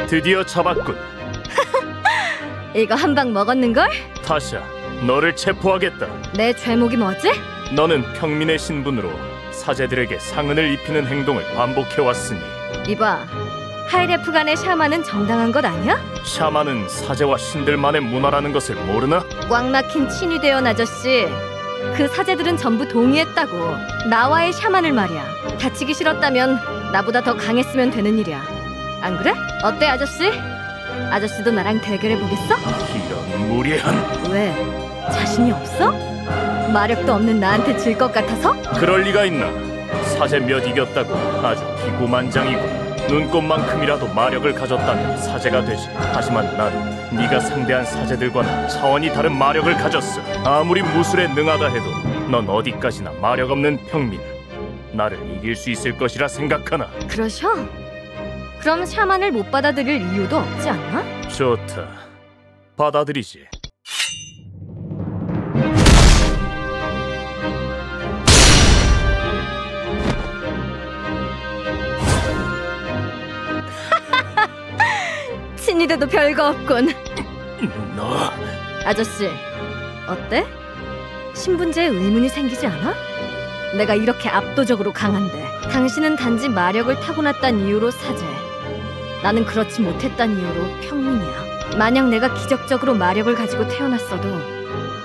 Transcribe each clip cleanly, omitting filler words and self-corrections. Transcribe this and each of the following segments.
드디어 잡았군. 이거 한 방 먹었는걸? 타샤, 너를 체포하겠다. 내 죄목이 뭐지? 너는 평민의 신분으로 사제들에게 상흔을 입히는 행동을 반복해왔으니. 이봐, 하이레프 간의 샤만은 정당한 것 아니야? 샤만은 사제와 신들만의 문화라는 것을 모르나? 꽉 막힌 친위대원 아저씨, 그 사제들은 전부 동의했다고. 나와의 샤만을 말이야. 다치기 싫었다면 나보다 더 강했으면 되는 일이야. 안 그래? 어때 아저씨? 아저씨도 나랑 대결해보겠어? 이런 무례한... 왜? 자신이 없어? 마력도 없는 나한테 질 것 같아서? 그럴 리가 있나? 사제 몇 이겼다고 아주 기고만장이고. 눈꽃만큼이라도 마력을 가졌다면 사제가 되지. 하지만 난 네가 상대한 사제들과는 차원이 다른 마력을 가졌어. 아무리 무술에 능하다 해도 넌 어디까지나 마력 없는 평민을 나를 이길 수 있을 것이라 생각하나? 그러셔? 그럼 샤만을 못 받아들일 이유도 없지 않나? 좋다. 받아들이지. 친이돼도 별거 없군. 너... 아저씨, 어때? 신분제에 의문이 생기지 않아? 내가 이렇게 압도적으로 강한데 당신은 단지 마력을 타고났단 이유로 사제, 나는 그렇지 못했단 이유로 평민이야. 만약 내가 기적적으로 마력을 가지고 태어났어도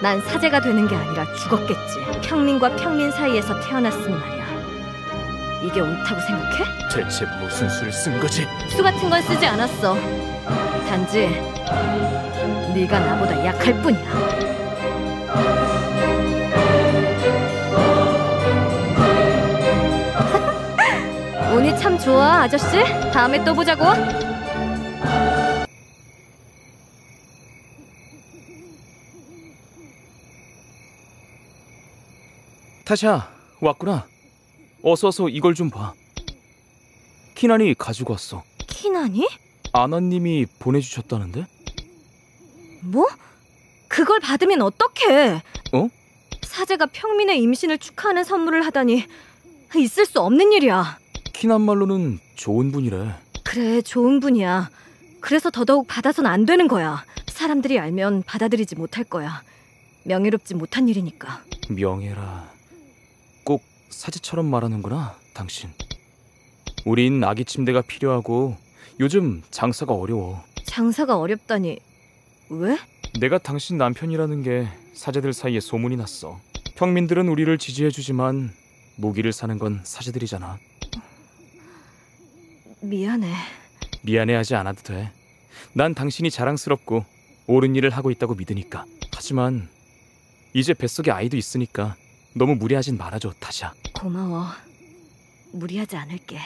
난 사제가 되는 게 아니라 죽었겠지. 평민과 평민 사이에서 태어났으니 말이야. 이게 옳다고 생각해? 대체 무슨 수를 쓴 거지? 수 같은 건 쓰지 않았어. 단지 네가 나보다 약할 뿐이야. 운이 참 좋아, 아저씨. 다음에 또 보자고. 타샤, 왔구나. 어서 이걸 좀 봐. 키난이 가지고 왔어. 키난이? 아나님이 보내주셨다는데? 뭐? 그걸 받으면 어떡해? 어? 사제가 평민의 임신을 축하하는 선물을 하다니 있을 수 없는 일이야. 키난 말로는 좋은 분이래. 그래, 좋은 분이야. 그래서 더더욱 받아선 안 되는 거야. 사람들이 알면 받아들이지 못할 거야. 명예롭지 못한 일이니까. 명예라... 꼭 사제처럼 말하는구나, 당신. 우린 아기 침대가 필요하고 요즘 장사가 어려워. 장사가 어렵다니... 왜? 내가 당신 남편이라는 게 사제들 사이에 소문이 났어. 평민들은 우리를 지지해주지만 무기를 사는 건 사제들이잖아. 미안해. 미안해하지 않아도 돼. 난 당신이 자랑스럽고 옳은 일을 하고 있다고 믿으니까. 하지만 이제 뱃속에 아이도 있으니까 너무 무리하진 말아줘, 타샤. 고마워. 무리하지 않을게.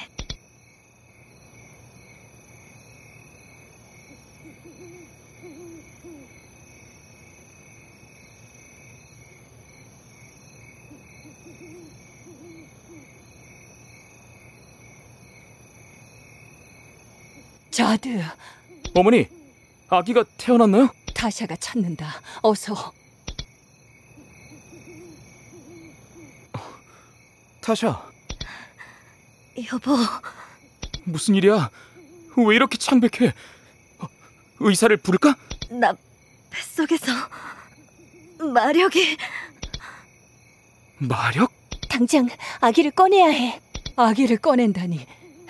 자드, 어머니, 아기가 태어났나요? 타샤가 찾는다. 어서. 타샤, 여보... 무슨 일이야? 왜 이렇게 창백해? 의사를 부를까? 나 뱃속에서 마력이... 마력? 당장 아기를 꺼내야 해. 아기를 꺼낸다니.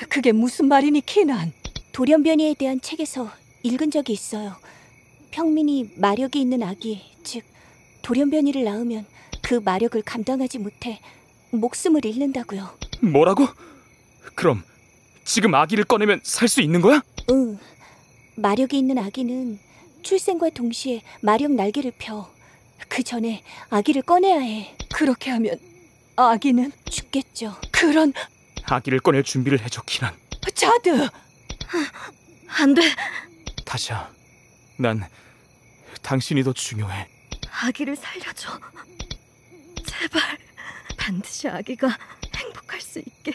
그게 무슨 말이니, 키난? 돌연변이에 대한 책에서 읽은 적이 있어요. 평민이 마력이 있는 아기, 즉 돌연변이를 낳으면 그 마력을 감당하지 못해 목숨을 잃는다고요. 뭐라고? 그럼 지금 아기를 꺼내면 살 수 있는 거야? 응. 마력이 있는 아기는 출생과 동시에 마력 날개를 펴. 그 전에 아기를 꺼내야 해. 그렇게 하면 아기는 죽겠죠. 그런... 아기를 꺼낼 준비를 해줘, 키난. 자드! 안 돼. 타샤, 난 당신이 더 중요해. 아기를 살려줘. 제발. 반드시 아기가 행복할 수 있게.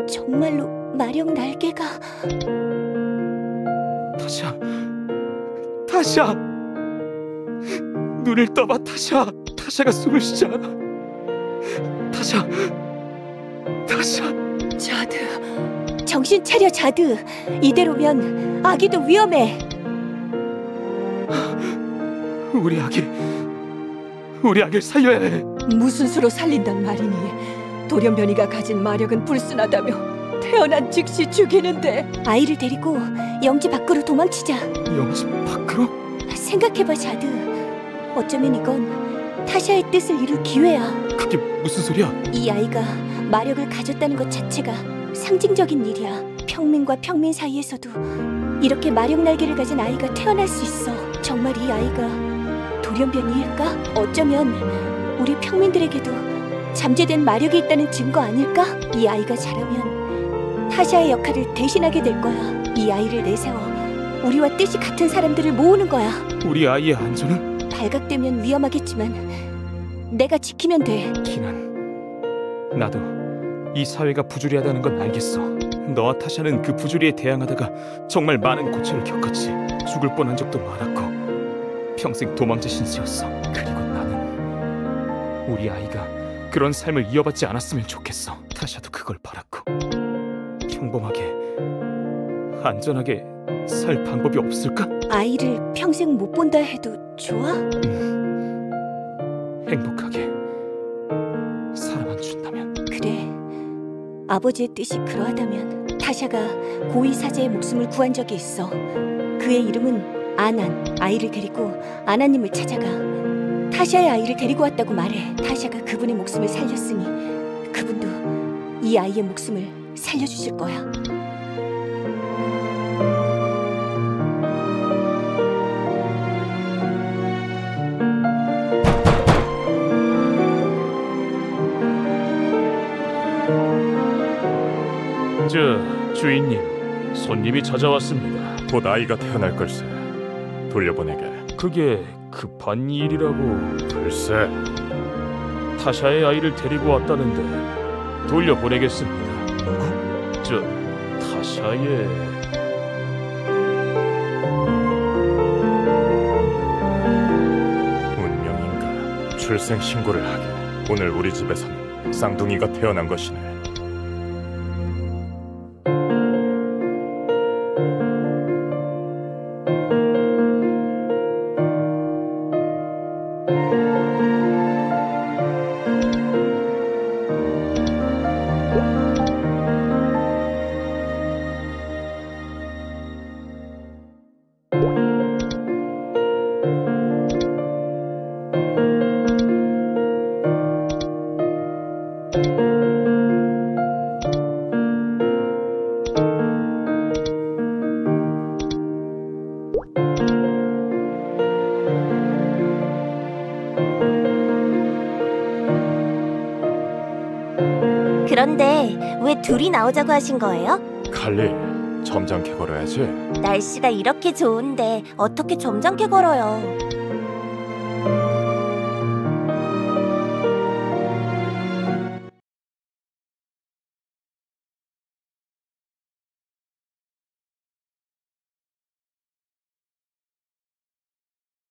정말로 마력 날개가... 타샤, 눈을 떠봐, 타샤. 타샤가 숨을 쉬지 않아. 타샤, 타샤. 자드, 정신 차려, 자드. 이대로면 아기도 위험해. 우리 아기를 살려야 해. 무슨 수로 살린단 말이니? 돌연변이가 가진 마력은 불순하다며 태어난 즉시 죽이는데. 아이를 데리고 영지 밖으로 도망치자. 영지 밖으로? 생각해봐, 자드. 어쩌면 이건 타샤의 뜻을 이룰 기회야. 그게 무슨 소리야? 이 아이가 마력을 가졌다는 것 자체가 상징적인 일이야. 평민과 평민 사이에서도 이렇게 마력 날개를 가진 아이가 태어날 수 있어. 정말 이 아이가 돌연변이일까? 어쩌면 우리 평민들에게도 잠재된 마력이 있다는 증거 아닐까? 이 아이가 자라면 타샤의 역할을 대신하게 될 거야. 이 아이를 내세워 우리와 뜻이 같은 사람들을 모으는 거야. 우리 아이의 안전은? 발각되면 위험하겠지만 내가 지키면 돼. 키난, 나도 이 사회가 부조리하다는 건 알겠어. 너와 타샤는 그 부조리에 대항하다가 정말 많은 고초를 겪었지. 죽을 뻔한 적도 많았고 평생 도망자 신세였어. 그리고 나는 우리 아이가 그런 삶을 이어받지 않았으면 좋겠어. 타샤도 그걸 바랐고. 평범하게 안전하게 살 방법이 없을까? 아이를 평생 못 본다 해도 좋아? 행복하게 살아만 준다면. 그래. 아버지의 뜻이 그러하다면. 타샤가 고위 사제의 목숨을 구한 적이 있어. 그의 이름은 아난. 아이를 데리고 아나님을 찾아가. 타샤의 아이를 데리고 왔다고 말해. 타샤가 그분의 목숨을 살렸으니 그분도 이 아이의 목숨을 살려주실 거야. 주인님, 손님이 찾아왔습니다. 곧 아이가 태어날 걸세. 돌려보내게. 그게 급한 일이라고. 글쎄, 타샤의 아이를 데리고 왔다는데 돌려보내겠습니다. 누구? 타샤의... 운명인가? 출생 신고를 하게. 오늘 우리 집에서는 쌍둥이가 태어난 것이네. 그런데 왜 둘이 나오자고 하신 거예요? 칼리, 점잖게 걸어야지. 날씨가 이렇게 좋은데 어떻게 점잖게 걸어요?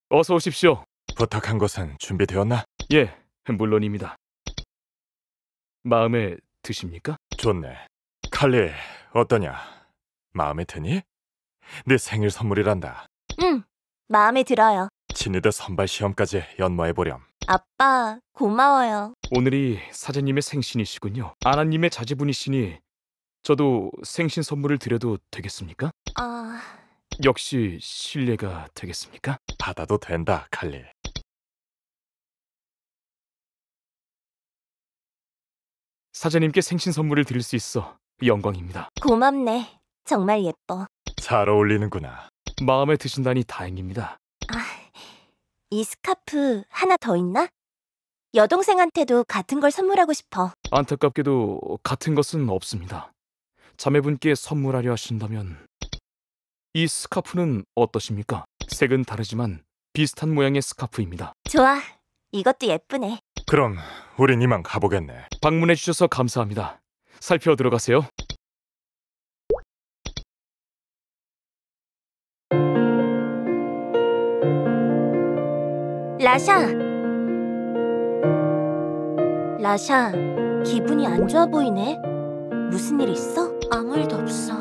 어서 오십시오. 부탁한 것은 준비되었나? 예, 물론입니다. 마음에 드십니까? 좋네. 칼리, 어떠냐? 마음에 드니? 네 생일 선물이란다. 응, 마음에 들어요. 친위대 선발 시험까지 연마해보렴. 아빠, 고마워요. 오늘이 사제님의 생신이시군요. 아나님의 자제분이시니 저도 생신 선물을 드려도 되겠습니까? 역시 실례가 되겠습니까? 받아도 된다, 칼리. 사제님께 생신 선물을 드릴 수 있어 영광입니다. 고맙네. 정말 예뻐. 잘 어울리는구나. 마음에 드신다니 다행입니다. 이 스카프 하나 더 있나? 여동생한테도 같은 걸 선물하고 싶어. 안타깝게도 같은 것은 없습니다. 자매분께 선물하려 하신다면 이 스카프는 어떠십니까? 색은 다르지만 비슷한 모양의 스카프입니다. 좋아. 이것도 예쁘네. 그럼 우린 이만 가보겠네. 방문해 주셔서 감사합니다. 살펴 들어가세요. 라샤. 라샤, 기분이 안 좋아 보이네. 무슨 일 있어? 아무 일도 없어.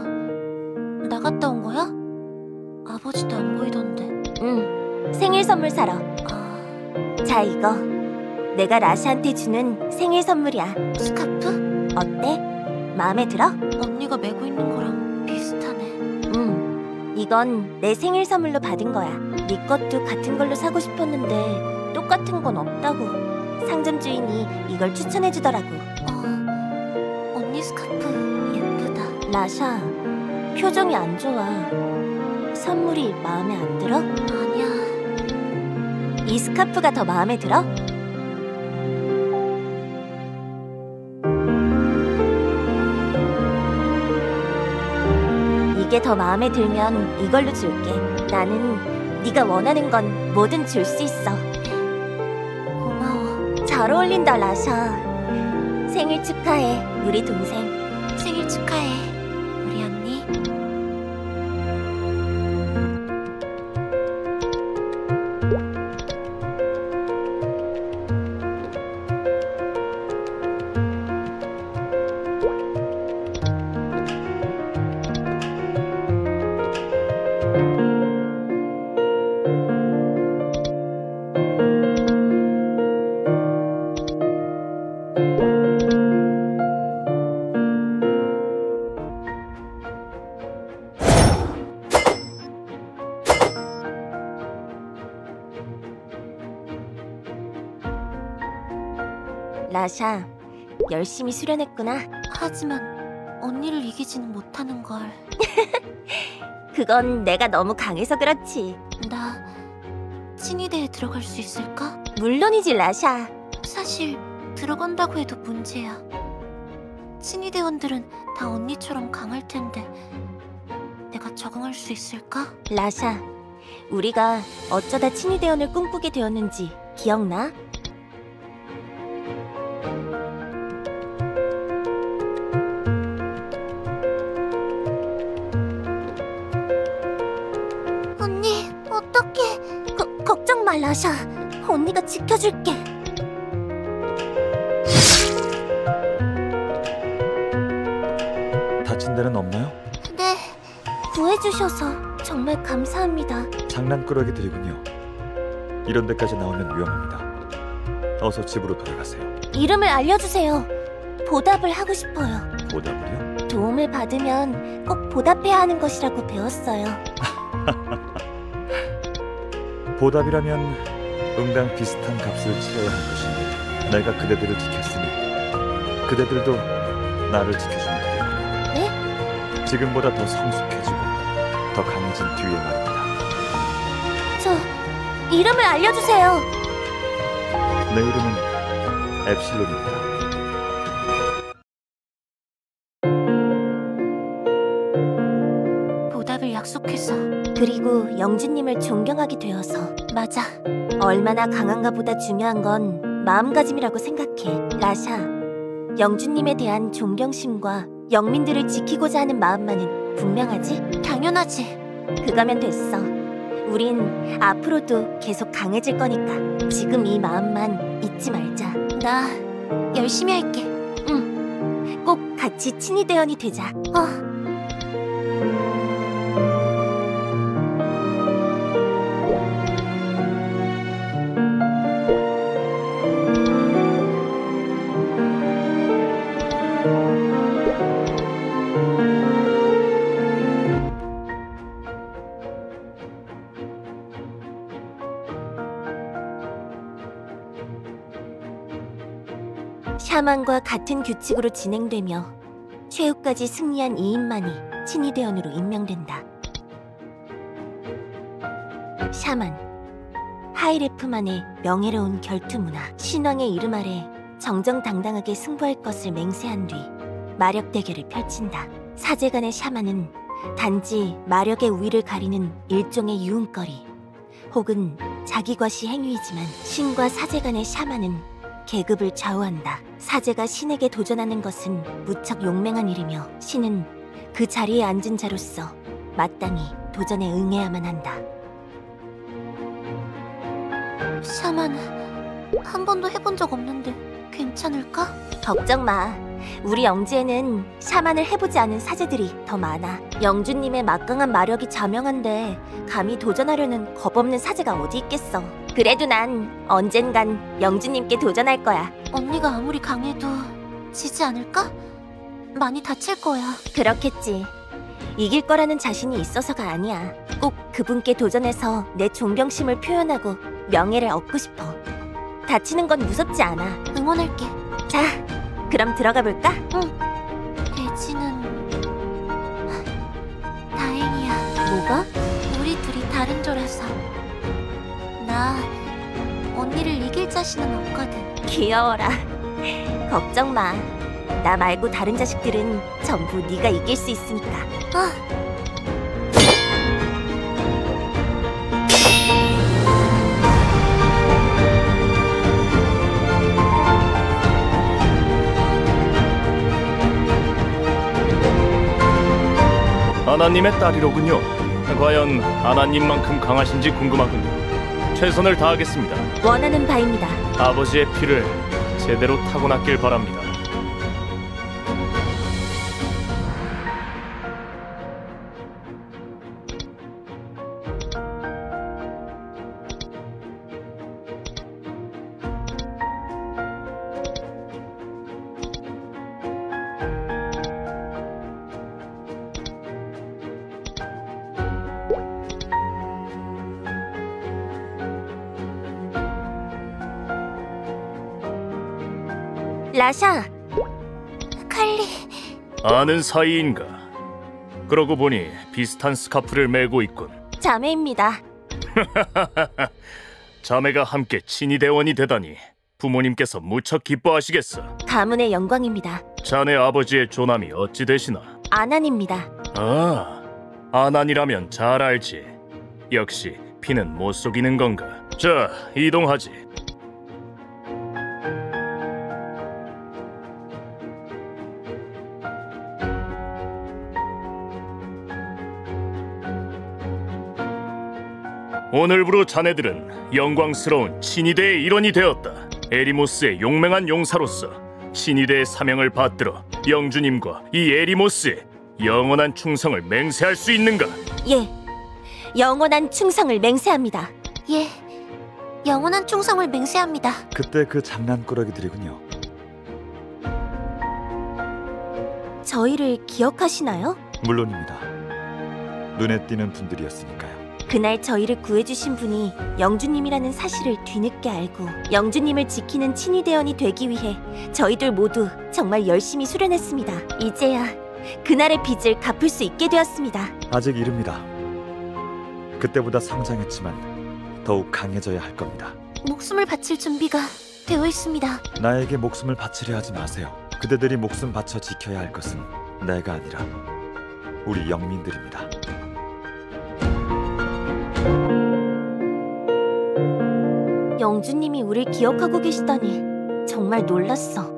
나갔다 온 거야? 아버지도 안 보이던데. 응, 생일 선물 사러. 자, 이거 내가 라샤한테 주는 생일 선물이야. 스카프? 어때? 마음에 들어? 언니가 메고 있는 거랑 비슷하네. 응, 이건 내 생일 선물로 받은 거야. 네 것도 같은 걸로 사고 싶었는데 똑같은 건 없다고 상점 주인이 이걸 추천해주더라고. 언니 스카프 예쁘다. 라샤, 표정이 안 좋아. 선물이 마음에 안 들어? 아니야. 이 스카프가 더 마음에 들어? 이게 더 마음에 들면 이걸로 줄게. 나는 네가 원하는 건 뭐든 줄 수 있어. 고마워. 잘 어울린다, 라샤. 생일 축하해, 우리 동생. 생일 축하해, 우리 언니. 라샤, 열심히 수련했구나. 하지만 언니를 이기지는 못하는 걸. 그건 내가 너무 강해서 그렇지. 나 친위대에 들어갈 수 있을까? 물론이지, 라샤. 사실 들어간다고 해도 문제야. 친위대원들은 다 언니처럼 강할 텐데 내가 적응할 수 있을까? 라샤, 우리가 어쩌다 친위대원을 꿈꾸게 되었는지 기억나? 언니, 어떡해. 걱정 마, 라샤. 언니가 지켜줄게. 다친 데는 없나요? 네, 구해주셔서 정말 감사합니다. 장난꾸러기들이군요. 이런 데까지 나오면 위험합니다. 어서 집으로 돌아가세요. 이름을 알려주세요. 보답을 하고 싶어요. 보답을요? 도움을 받으면 꼭 보답해야 하는 것이라고 배웠어요. 보답이라면 응당 비슷한 값을 치러야 할 것인데 내가 그대들을 지켰으니 그대들도 나를 지켜주면 되겠군요. 네? 지금보다 더 성숙해지고 더 강해진 뒤에 말입니다. 저 이름을 알려주세요. 내 이름은 엡실론입니다. 보답을 약속해서, 그리고 영주님을 존경하게 되어서. 맞아. 얼마나 강한가 보다 중요한 건 마음가짐이라고 생각해. 라샤, 영주님에 대한 존경심과 영민들을 지키고자 하는 마음만은 분명하지? 당연하지. 그거면 됐어. 우린 앞으로도 계속 강해질 거니까 지금 이 마음만 잊지 말자. 나 열심히 할게. 응. 꼭 같이 친위대원이 되자. 샤만과 같은 규칙으로 진행되며 최후까지 승리한 2인만이 친위대원으로 임명된다. 샤만, 하이레프만의 명예로운 결투 문화, 신왕의 이름 아래 정정당당하게 승부할 것을 맹세한 뒤 마력 대결을 펼친다. 사제 간의 샤만은 단지 마력의 우위를 가리는 일종의 유흥거리 혹은 자기과시 행위이지만, 신과 사제 간의 샤만은 계급을 좌우한다. 사제가 신에게 도전하는 것은 무척 용맹한 일이며 신은 그 자리에 앉은 자로서 마땅히 도전에 응해야만 한다. 샤만, 한 번도 해본 적 없는데 괜찮을까? 걱정 마. 우리 영지에는 샤만을 해보지 않은 사제들이 더 많아. 영주님의 막강한 마력이 자명한데 감히 도전하려는 겁없는 사제가 어디 있겠어. 그래도 난 언젠간 영주님께 도전할 거야. 언니가 아무리 강해도 지지 않을까? 많이 다칠 거야. 그렇겠지. 이길 거라는 자신이 있어서가 아니야. 꼭 그분께 도전해서 내 존경심을 표현하고 명예를 얻고 싶어. 다치는 건 무섭지 않아. 응원할게. 자, 그럼 들어가 볼까? 응. 돼지는... 다행이야. 뭐가? 우리 둘이 다른 조라서. 나 언니를 이길 자신은 없거든. 귀여워라. 걱정 마. 나 말고 다른 자식들은 전부 네가 이길 수 있으니까. 아나님의 딸이로군요. 과연 아나님만큼 강하신지 궁금하군요. 최선을 다하겠습니다. 원하는 바입니다. 아버지의 피를 제대로 타고났길 바랍니다. 라샤, 칼리. 아는 사이인가? 그러고 보니 비슷한 스카프를 메고 있군. 자매입니다. 자매가 함께 친위대원이 되다니 부모님께서 무척 기뻐하시겠어. 가문의 영광입니다. 자네 아버지의 조남이 어찌 되시나? 아난입니다. 아, 아난이라면 잘 알지. 역시 피는 못 속이는 건가? 자, 이동하지. 오늘부로 자네들은 영광스러운 친위대의 일원이 되었다. 에리모스의 용맹한 용사로서 친위대의 사명을 받들어 영주님과 이 에리모스의 영원한 충성을 맹세할 수 있는가? 예, 영원한 충성을 맹세합니다. 예, 영원한 충성을 맹세합니다. 그때 그 장난꾸러기들이군요. 저희를 기억하시나요? 물론입니다. 눈에 띄는 분들이었으니까요. 그날 저희를 구해주신 분이 영주님이라는 사실을 뒤늦게 알고 영주님을 지키는 친위대원이 되기 위해 저희들 모두 정말 열심히 수련했습니다. 이제야 그날의 빚을 갚을 수 있게 되었습니다. 아직 이릅니다. 그때보다 성장했지만 더욱 강해져야 할 겁니다. 목숨을 바칠 준비가 되어 있습니다. 나에게 목숨을 바치려 하지 마세요. 그대들이 목숨 바쳐 지켜야 할 것은 내가 아니라 우리 영민들입니다. 영주님이 우릴 기억하고 계시다니 정말 놀랐어.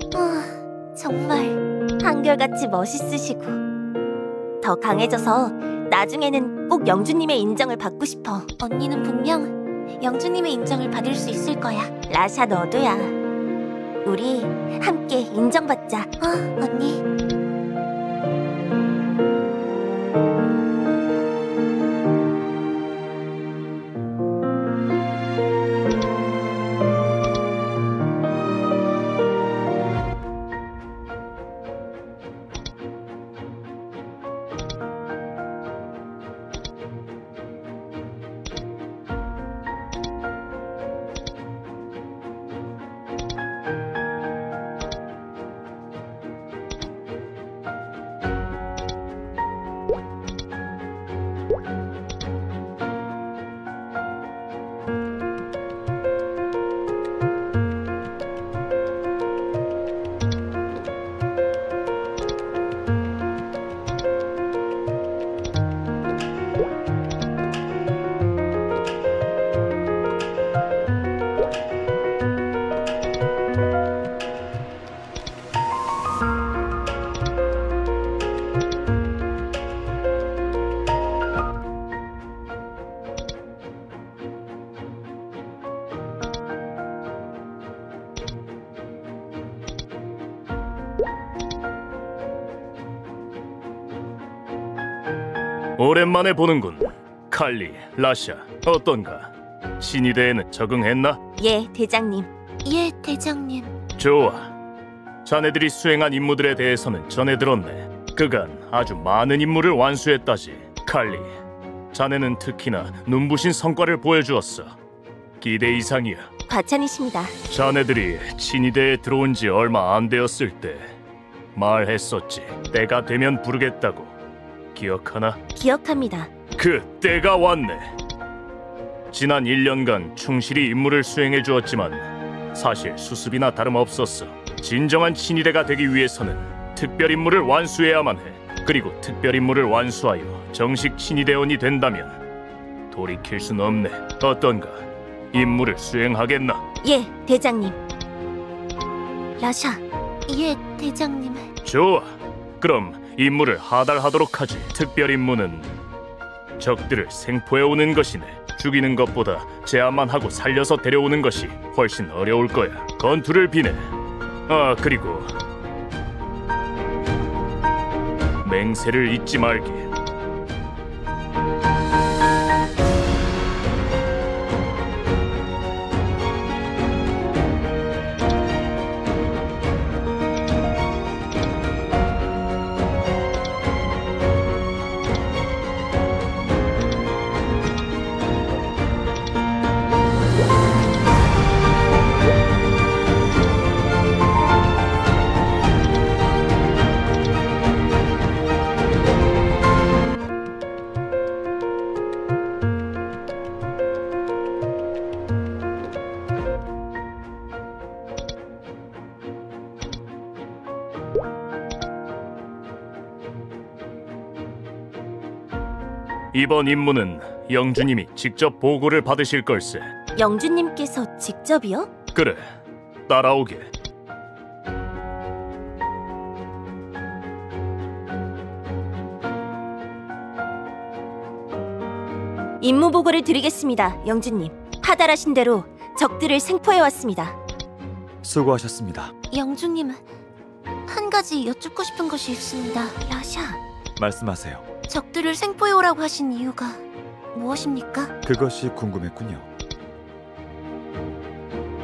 정말 한결같이 멋있으시고 더 강해져서 나중에는 꼭 영주님의 인정을 받고 싶어. 언니는 분명 영주님의 인정을 받을 수 있을 거야. 라샤, 너도야. 우리 함께 인정받자. 언니. 오랜만에 보는군. 칼리, 라샤, 어떤가? 신의대에는 적응했나? 예, 대장님. 예, 대장님. 좋아. 자네들이 수행한 임무들에 대해서는 전해 들었네. 그간 아주 많은 임무를 완수했다지. 칼리, 자네는 특히나 눈부신 성과를 보여주었어. 기대 이상이야. 과찬이십니다. 자네들이 신의대에 들어온 지 얼마 안 되었을 때 말했었지. 때가 되면 부르겠다고. 기억하나? 기억합니다. 그 때가 왔네. 지난 1년간 충실히 임무를 수행해 주었지만 사실 수습이나 다름없었어. 진정한 신의대가 되기 위해서는 특별 임무를 완수해야만 해. 그리고 특별 임무를 완수하여 정식 신의대원이 된다면 돌이킬 순 없네. 어떤가? 임무를 수행하겠나? 예, 대장님. 라샤. 예, 대장님. 좋아. 그럼 임무를 하달하도록 하지. 특별 임무는 적들을 생포해 오는 것이네. 죽이는 것보다 제압만 하고 살려서 데려오는 것이 훨씬 어려울 거야. 건투를 비네. 아, 그리고 맹세를 잊지 말게. 이번 임무는 영주님이 직접 보고를 받으실 걸세. 영주님께서 직접이요? 그래, 따라오게. 임무 보고를 드리겠습니다, 영주님. 하달하신 대로 적들을 생포해왔습니다. 수고하셨습니다. 영주님, 한 가지 여쭙고 싶은 것이 있습니다. 라샤, 말씀하세요. 적들을 생포해오라고 하신 이유가 무엇입니까? 그것이 궁금했군요.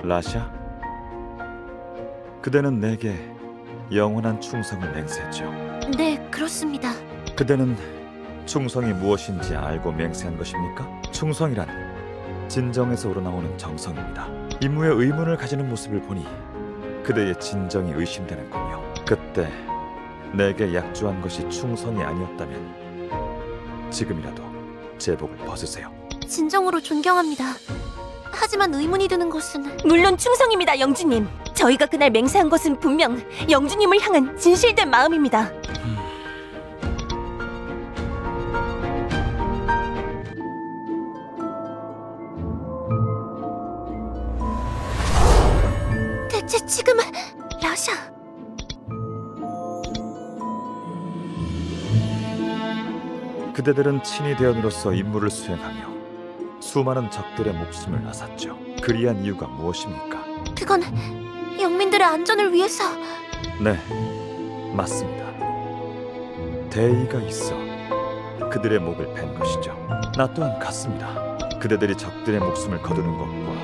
라샤, 그대는 내게 영원한 충성을 맹세했죠. 네, 그렇습니다. 그대는 충성이 무엇인지 알고 맹세한 것입니까? 충성이란 진정에서 우러나오는 정성입니다. 임무에 의문을 가지는 모습을 보니 그대의 진정이 의심되는군요. 그때 내게 약조한 것이 충성이 아니었다면 지금이라도 제복을 벗으세요. 진정으로 존경합니다. 하지만 의문이 드는 것은 물론 충성입니다, 영주님. 저희가 그날 맹세한 것은 분명 영주님을 향한 진실된 마음입니다. 대체 지금은 라샤... 그대들은 친위 대원으로서 임무를 수행하며 수많은 적들의 목숨을 앗았죠. 그리한 이유가 무엇입니까? 그건 영민들의 안전을 위해서... 네, 맞습니다. 대의가 있어 그들의 목을 벤 것이죠. 나 또한 같습니다. 그대들이 적들의 목숨을 거두는 것과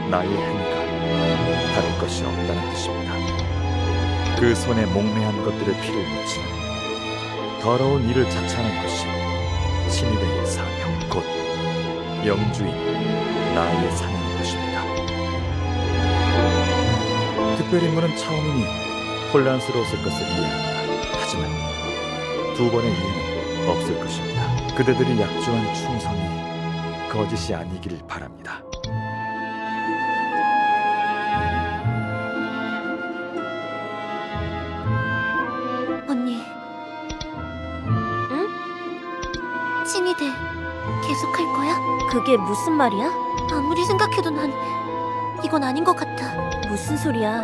나의 행위가 다를 것이 없다는 뜻입니다. 그 손에 목매한 것들의 피를 묻히는 더러운 일을 자처하는 것이 친위대의 사명, 곧 영주인 나의 사명인 것입니다. 특별임무는 처음이니 혼란스러웠을 것을 이해합니다. 하지만 두 번의 이해는 없을 것입니다. 그대들이 약조한 충성이 거짓이 아니길 바랍니다. 언니, 응? 친위대 계속할 거야? 그게 무슨 말이야? 아무리 생각해도 난 이건 아닌 것 같아. 무슨 소리야?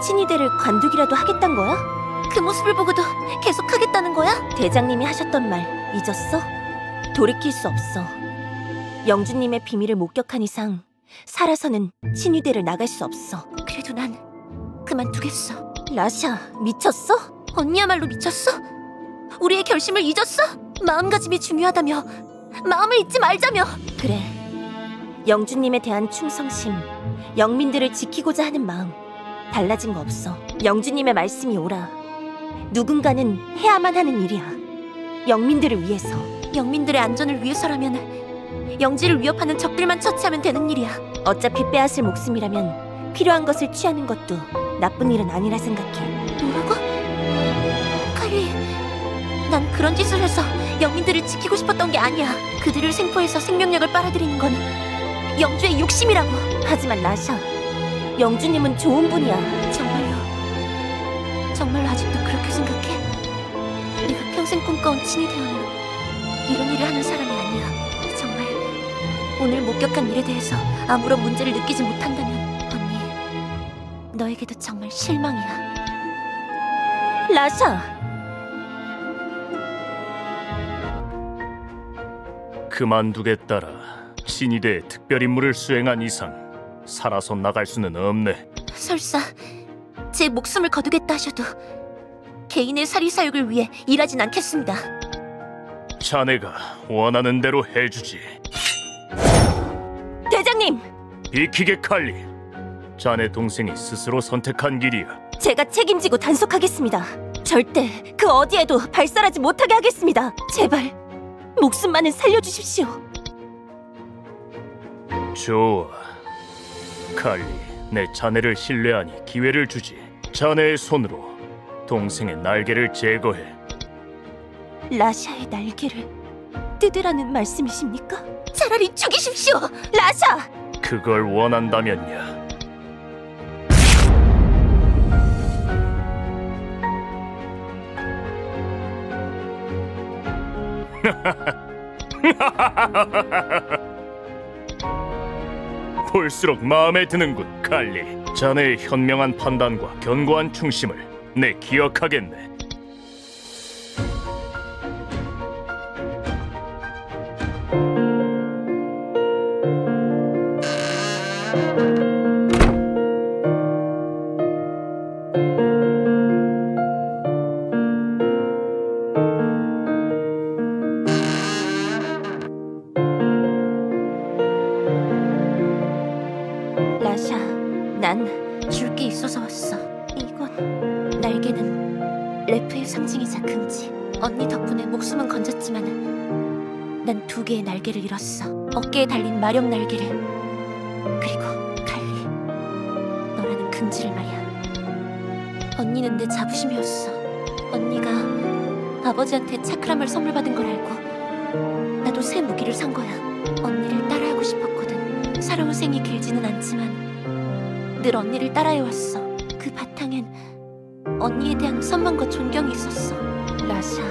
친위대를 관두기라도 하겠단 거야? 그 모습을 보고도 계속하겠다는 거야? 대장님이 하셨던 말 잊었어? 돌이킬 수 없어. 영주님의 비밀을 목격한 이상 살아서는 친위대를 나갈 수 없어. 그래도 난 그만두겠어. 라샤, 미쳤어? 언니야말로 미쳤어? 우리의 결심을 잊었어? 마음가짐이 중요하다며. 마음을 잊지 말자며. 그래. 영주님에 대한 충성심, 영민들을 지키고자 하는 마음, 달라진 거 없어. 영주님의 말씀이 옳아. 누군가는 해야만 하는 일이야. 영민들을 위해서. 영민들의 안전을 위해서라면 영지를 위협하는 적들만 처치하면 되는 일이야. 어차피 빼앗을 목숨이라면 필요한 것을 취하는 것도 나쁜 일은 아니라 생각해. 뭐라고? 칼리, 난 그런 짓을 해서 영민들을 지키고 싶었던 게 아니야. 그들을 생포해서 생명력을 빨아들이는 건 영주의 욕심이라고. 하지만 라샤, 영주님은 좋은 분이야. 정말로 아직도 그렇게 생각해? 내가 평생 꿈꿔온 친위 대원은 이런 일을 하는 사람이 아니야. 정말 오늘 목격한 일에 대해서 아무런 문제를 느끼지 못한다면 언니, 너에게도 정말 실망이야. 라샤! 그만두겠다라. 신이대에 특별 임무를 수행한 이상 살아서 나갈 수는 없네. 설사 제 목숨을 거두겠다 하셔도 개인의 사리사욕을 위해 일하진 않겠습니다. 자네가 원하는 대로 해주지. 대장님! 비키게 칼리. 자네 동생이 스스로 선택한 길이야. 제가 책임지고 단속하겠습니다. 절대 그 어디에도 발설하지 못하게 하겠습니다. 제발 목숨만은 살려주십시오. 좋아. 칼리, 내 자네를 신뢰하니 기회를 주지. 자네의 손으로 동생의 날개를 제거해. 라샤의 날개를 뜯으라는 말씀이십니까? 차라리 죽이십시오, 라샤! 그걸 원한다면야. 볼수록 마음에 드는군, 칼리. 자네의 현명한 판단과 견고한 충심을 내 기억하겠네. 라샤, 난 줄 게 있어서 왔어. 이건 날개는 래프의 상징이자 긍지. 언니 덕분에 목숨은 건졌지만 난 2개의 날개를 잃었어. 어깨에 달린 마력 날개를, 그리고 칼리, 너라는 긍지를 말이야. 언니는 내 자부심이었어. 언니가 아버지한테 차크람을 선물 받은 걸 알고 나도 새 무기를 산 거야. 언니를 따라하고 싶었거든. 살아온 생이 길지는 않지만 늘 언니를 따라해왔어. 그 바탕엔 언니에 대한 선망과 존경이 있었어. 라샤,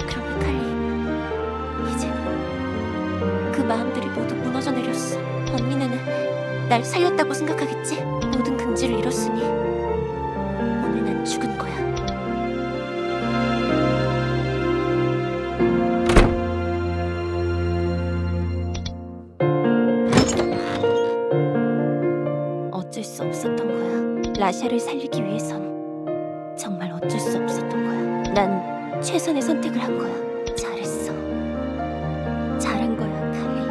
그러니 칼리, 이제는 그 마음들이 모두 무너져 내렸어. 언니는 날 살렸다고 생각하겠지? 모든 긍지를 잃었으니 오늘 난 죽은 거야. 어쩔 수 없었던 거야. 라샤를 살리기 위해선 정말 어쩔 수 없었던 거야. 난 최선의 선택을 한 거야. 잘했어. 잘한 거야, 칼리.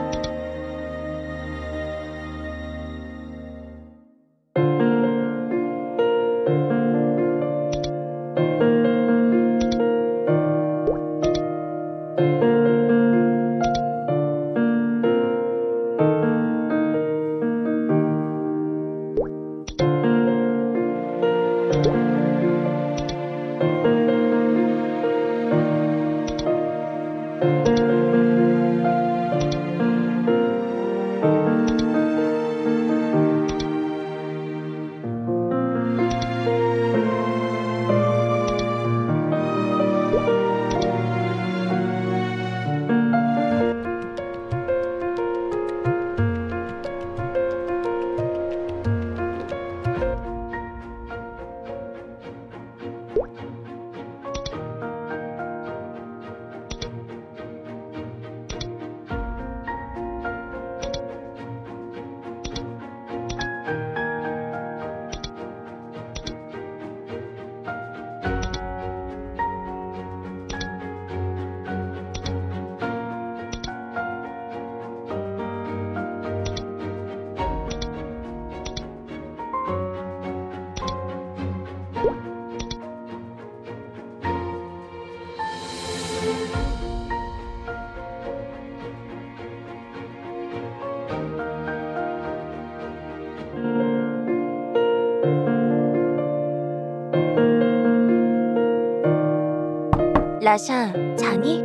라샤, 자니?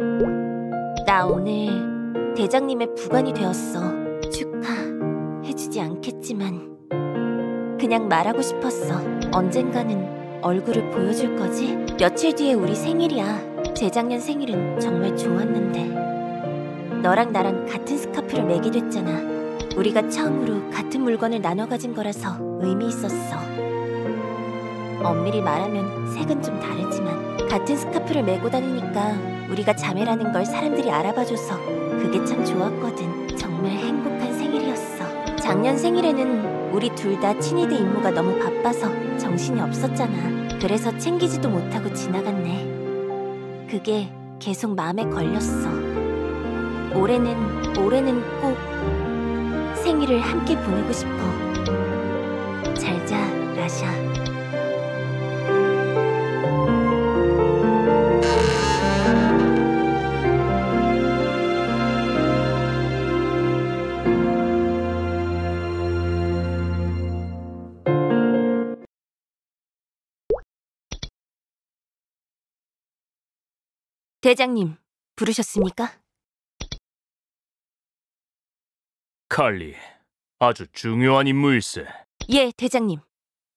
나 오늘 대장님의 부관이 되었어. 축하해주지 않겠지만 그냥 말하고 싶었어. 언젠가는 얼굴을 보여줄 거지? 며칠 뒤에 우리 생일이야. 재작년 생일은 정말 좋았는데 너랑 나랑 같은 스카프를 매게 됐잖아. 우리가 처음으로 같은 물건을 나눠 가진 거라서 의미 있었어. 엄밀히 말하면 색은 좀 다르지만 같은 스카프를 메고 다니니까 우리가 자매라는 걸 사람들이 알아봐줘서 그게 참 좋았거든. 정말 행복한 생일이었어. 작년 생일에는 우리 둘 다 친위대 임무가 너무 바빠서 정신이 없었잖아. 그래서 챙기지도 못하고 지나갔네. 그게 계속 마음에 걸렸어. 올해는 꼭 생일을 함께 보내고 싶어. 잘 자, 라샤. 대장님, 부르셨습니까? 칼리, 아주 중요한 임무일세. 예, 대장님.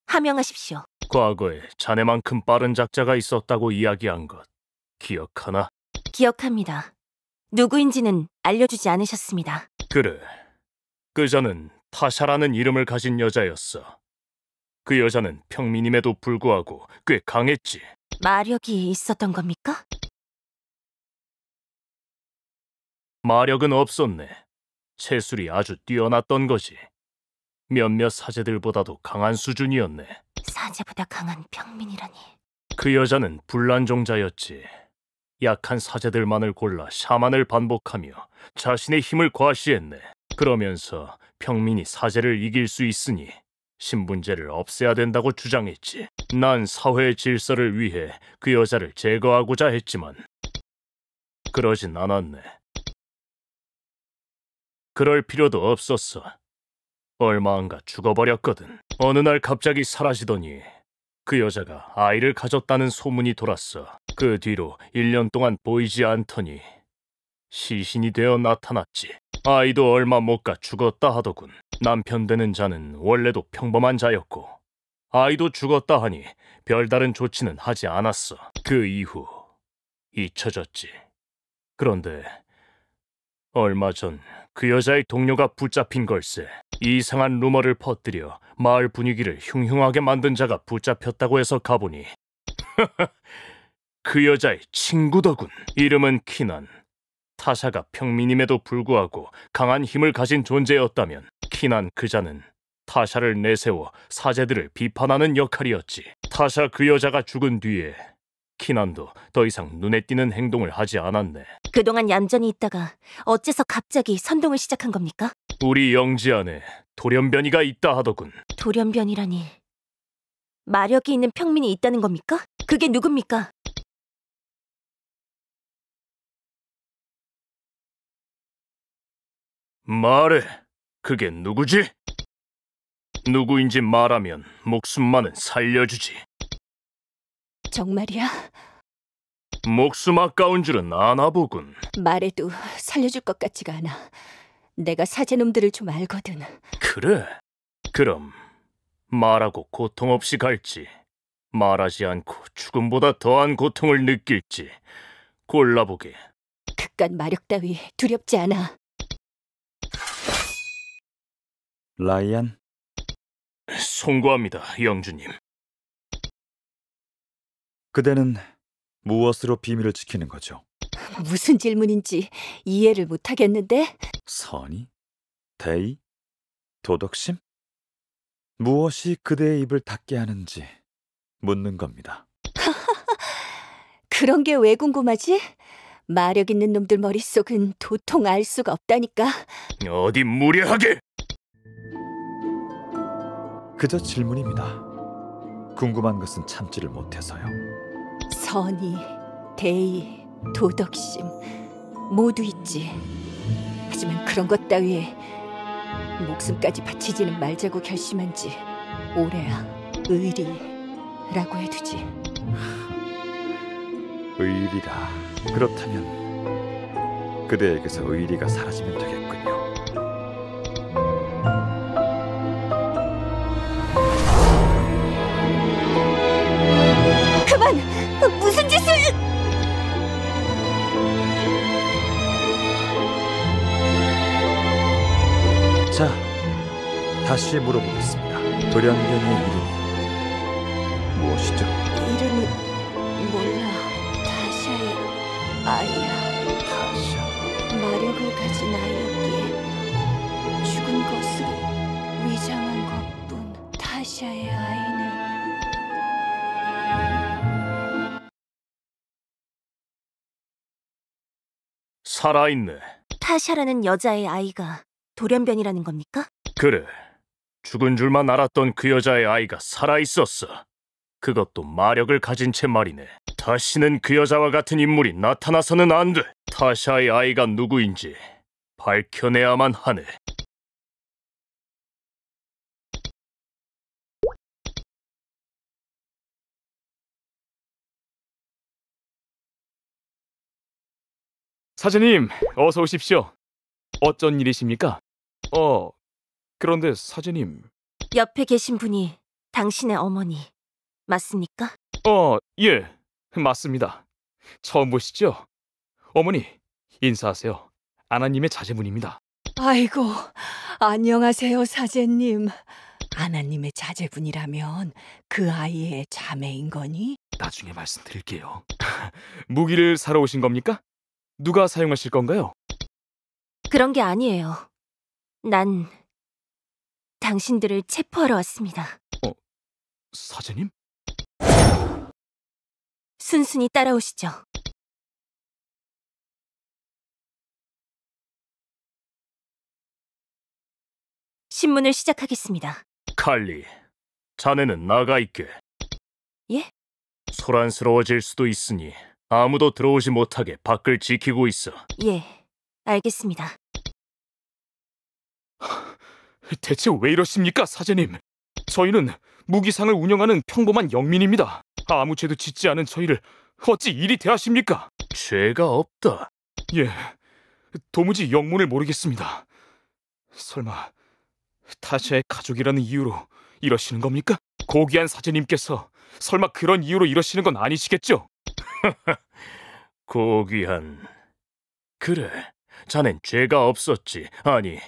하명하십시오. 과거에 자네만큼 빠른 작자가 있었다고 이야기한 것 기억하나? 기억합니다. 누구인지는 알려주지 않으셨습니다. 그래, 그자는 타샤라는 이름을 가진 여자였어. 그 여자는 평민임에도 불구하고 꽤 강했지. 마력이 있었던 겁니까? 마력은 없었네. 체술이 아주 뛰어났던 거지. 몇몇 사제들보다도 강한 수준이었네. 사제보다 강한 평민이라니. 그 여자는 불란종자였지. 약한 사제들만을 골라 샤만을 반복하며 자신의 힘을 과시했네. 그러면서 평민이 사제를 이길 수 있으니 신분제를 없애야 된다고 주장했지. 난 사회 질서를 위해 그 여자를 제거하고자 했지만 그러진 않았네. 그럴 필요도 없었어. 얼마 안가 죽어버렸거든. 어느 날 갑자기 사라지더니 그 여자가 아이를 가졌다는 소문이 돌았어. 그 뒤로 1년 동안 보이지 않더니 시신이 되어 나타났지. 아이도 얼마 못 가 죽었다 하더군. 남편 되는 자는 원래도 평범한 자였고 아이도 죽었다 하니 별다른 조치는 하지 않았어. 그 이후 잊혀졌지. 그런데 얼마 전 그 여자의 동료가 붙잡힌 걸세. 이상한 루머를 퍼뜨려 마을 분위기를 흉흉하게 만든 자가 붙잡혔다고 해서 가보니 그 여자의 친구더군. 이름은 키난. 타샤가 평민임에도 불구하고 강한 힘을 가진 존재였다면 키난 그자는 타샤를 내세워 사제들을 비판하는 역할이었지. 타샤 그 여자가 죽은 뒤에 키난도 더 이상 눈에 띄는 행동을 하지 않았네. 그동안 얌전히 있다가 어째서 갑자기 선동을 시작한 겁니까? 우리 영지 안에 돌연변이가 있다 하더군. 돌연변이라니. 마력이 있는 평민이 있다는 겁니까? 그게 누굽니까? 말해. 그게 누구지? 누구인지 말하면 목숨만은 살려주지. 정말이야? 목숨 아까운 줄은 아나보군. 말해도 살려줄 것 같지가 않아. 내가 사제놈들을 좀 알거든. 그래? 그럼 말하고 고통 없이 갈지, 말하지 않고 죽음보다 더한 고통을 느낄지 골라보게. 그깟 마력 따위 두렵지 않아. 라이안, 송구합니다, 영주님. 그대는 무엇으로 비밀을 지키는 거죠? 무슨 질문인지 이해를 못하겠는데? 선의? 대의? 도덕심? 무엇이 그대의 입을 닫게 하는지 묻는 겁니다. 그런 게 왜 궁금하지? 마력 있는 놈들 머릿속은 도통 알 수가 없다니까. 어디 무례하게! 그저 질문입니다. 궁금한 것은 참지를 못해서요. 선의, 대의, 도덕심 모두 있지. 하지만 그런 것 따위에 목숨까지 바치지는 말자고 결심한 지 오래야. 의리라고 해두지. 의리라. 그렇다면 그대에게서 의리가 사라지면 되겠군요. 그만! 무슨 짓을! 자, 다시 물어보겠습니다. 돌연변이의 이름이 무엇이죠? 이름은 몰라. 타샤의 아이야. 타샤. 마력을 가진 아이였기에 죽은 것으로 위장한 것뿐. 타샤의 아이는 살아있네. 타샤라는 여자의 아이가 돌연변이라는 겁니까? 그래. 죽은 줄만 알았던 그 여자의 아이가 살아있었어. 그것도 마력을 가진 채 말이네. 다시는 그 여자와 같은 인물이 나타나서는 안 돼. 타샤의 아이가 누구인지 밝혀내야만 하네. 사제님, 어서 오십시오. 어쩐 일이십니까? 그런데 사제님... 옆에 계신 분이 당신의 어머니 맞습니까? 예, 맞습니다. 처음 보시죠? 어머니, 인사하세요. 아나님의 자제분입니다. 아이고, 안녕하세요, 사제님. 아나님의 자제분이라면 그 아이의 자매인 거니? 나중에 말씀드릴게요. 무기를 사러 오신 겁니까? 누가 사용하실 건가요? 그런 게 아니에요. 난 당신들을 체포하러 왔습니다. 사제님? 순순히 따라오시죠. 신문을 시작하겠습니다. 칼리, 자네는 나가 있게. 예? 소란스러워질 수도 있으니 아무도 들어오지 못하게 밖을 지키고 있어. 예, 알겠습니다. 대체 왜 이러십니까, 사제님? 저희는 무기상을 운영하는 평범한 영민입니다. 아무 죄도 짓지 않은 저희를 어찌 이리 대하십니까? 죄가 없다. 예, 도무지 영문을 모르겠습니다. 설마 타샤의 가족이라는 이유로 이러시는 겁니까? 고귀한 사제님께서 설마 그런 이유로 이러시는 건 아니시겠죠? 고귀한... 그래, 자넨 죄가 없었지. 아니,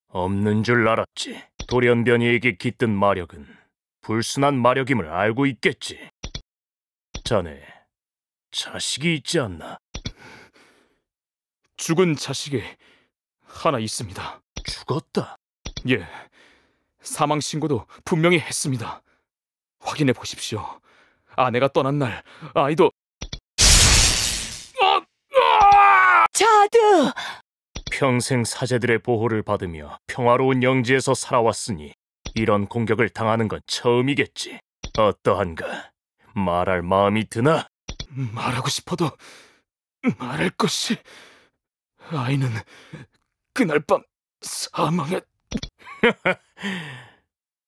없는 줄 알았지. 돌연변이에게 깃든 마력은 불순한 마력임을 알고 있겠지. 자네, 자식이 있지 않나? 죽은 자식이 하나 있습니다. 죽었다. 예, 사망 신고도 분명히 했습니다. 확인해 보십시오. 아내가 떠난 날 아이도... 자드! 평생 사제들의 보호를 받으며 평화로운 영지에서 살아왔으니 이런 공격을 당하는 건 처음이겠지. 어떠한가? 말할 마음이 드나? 말하고 싶어도 말할 것이... 아이는 그날 밤 사망했...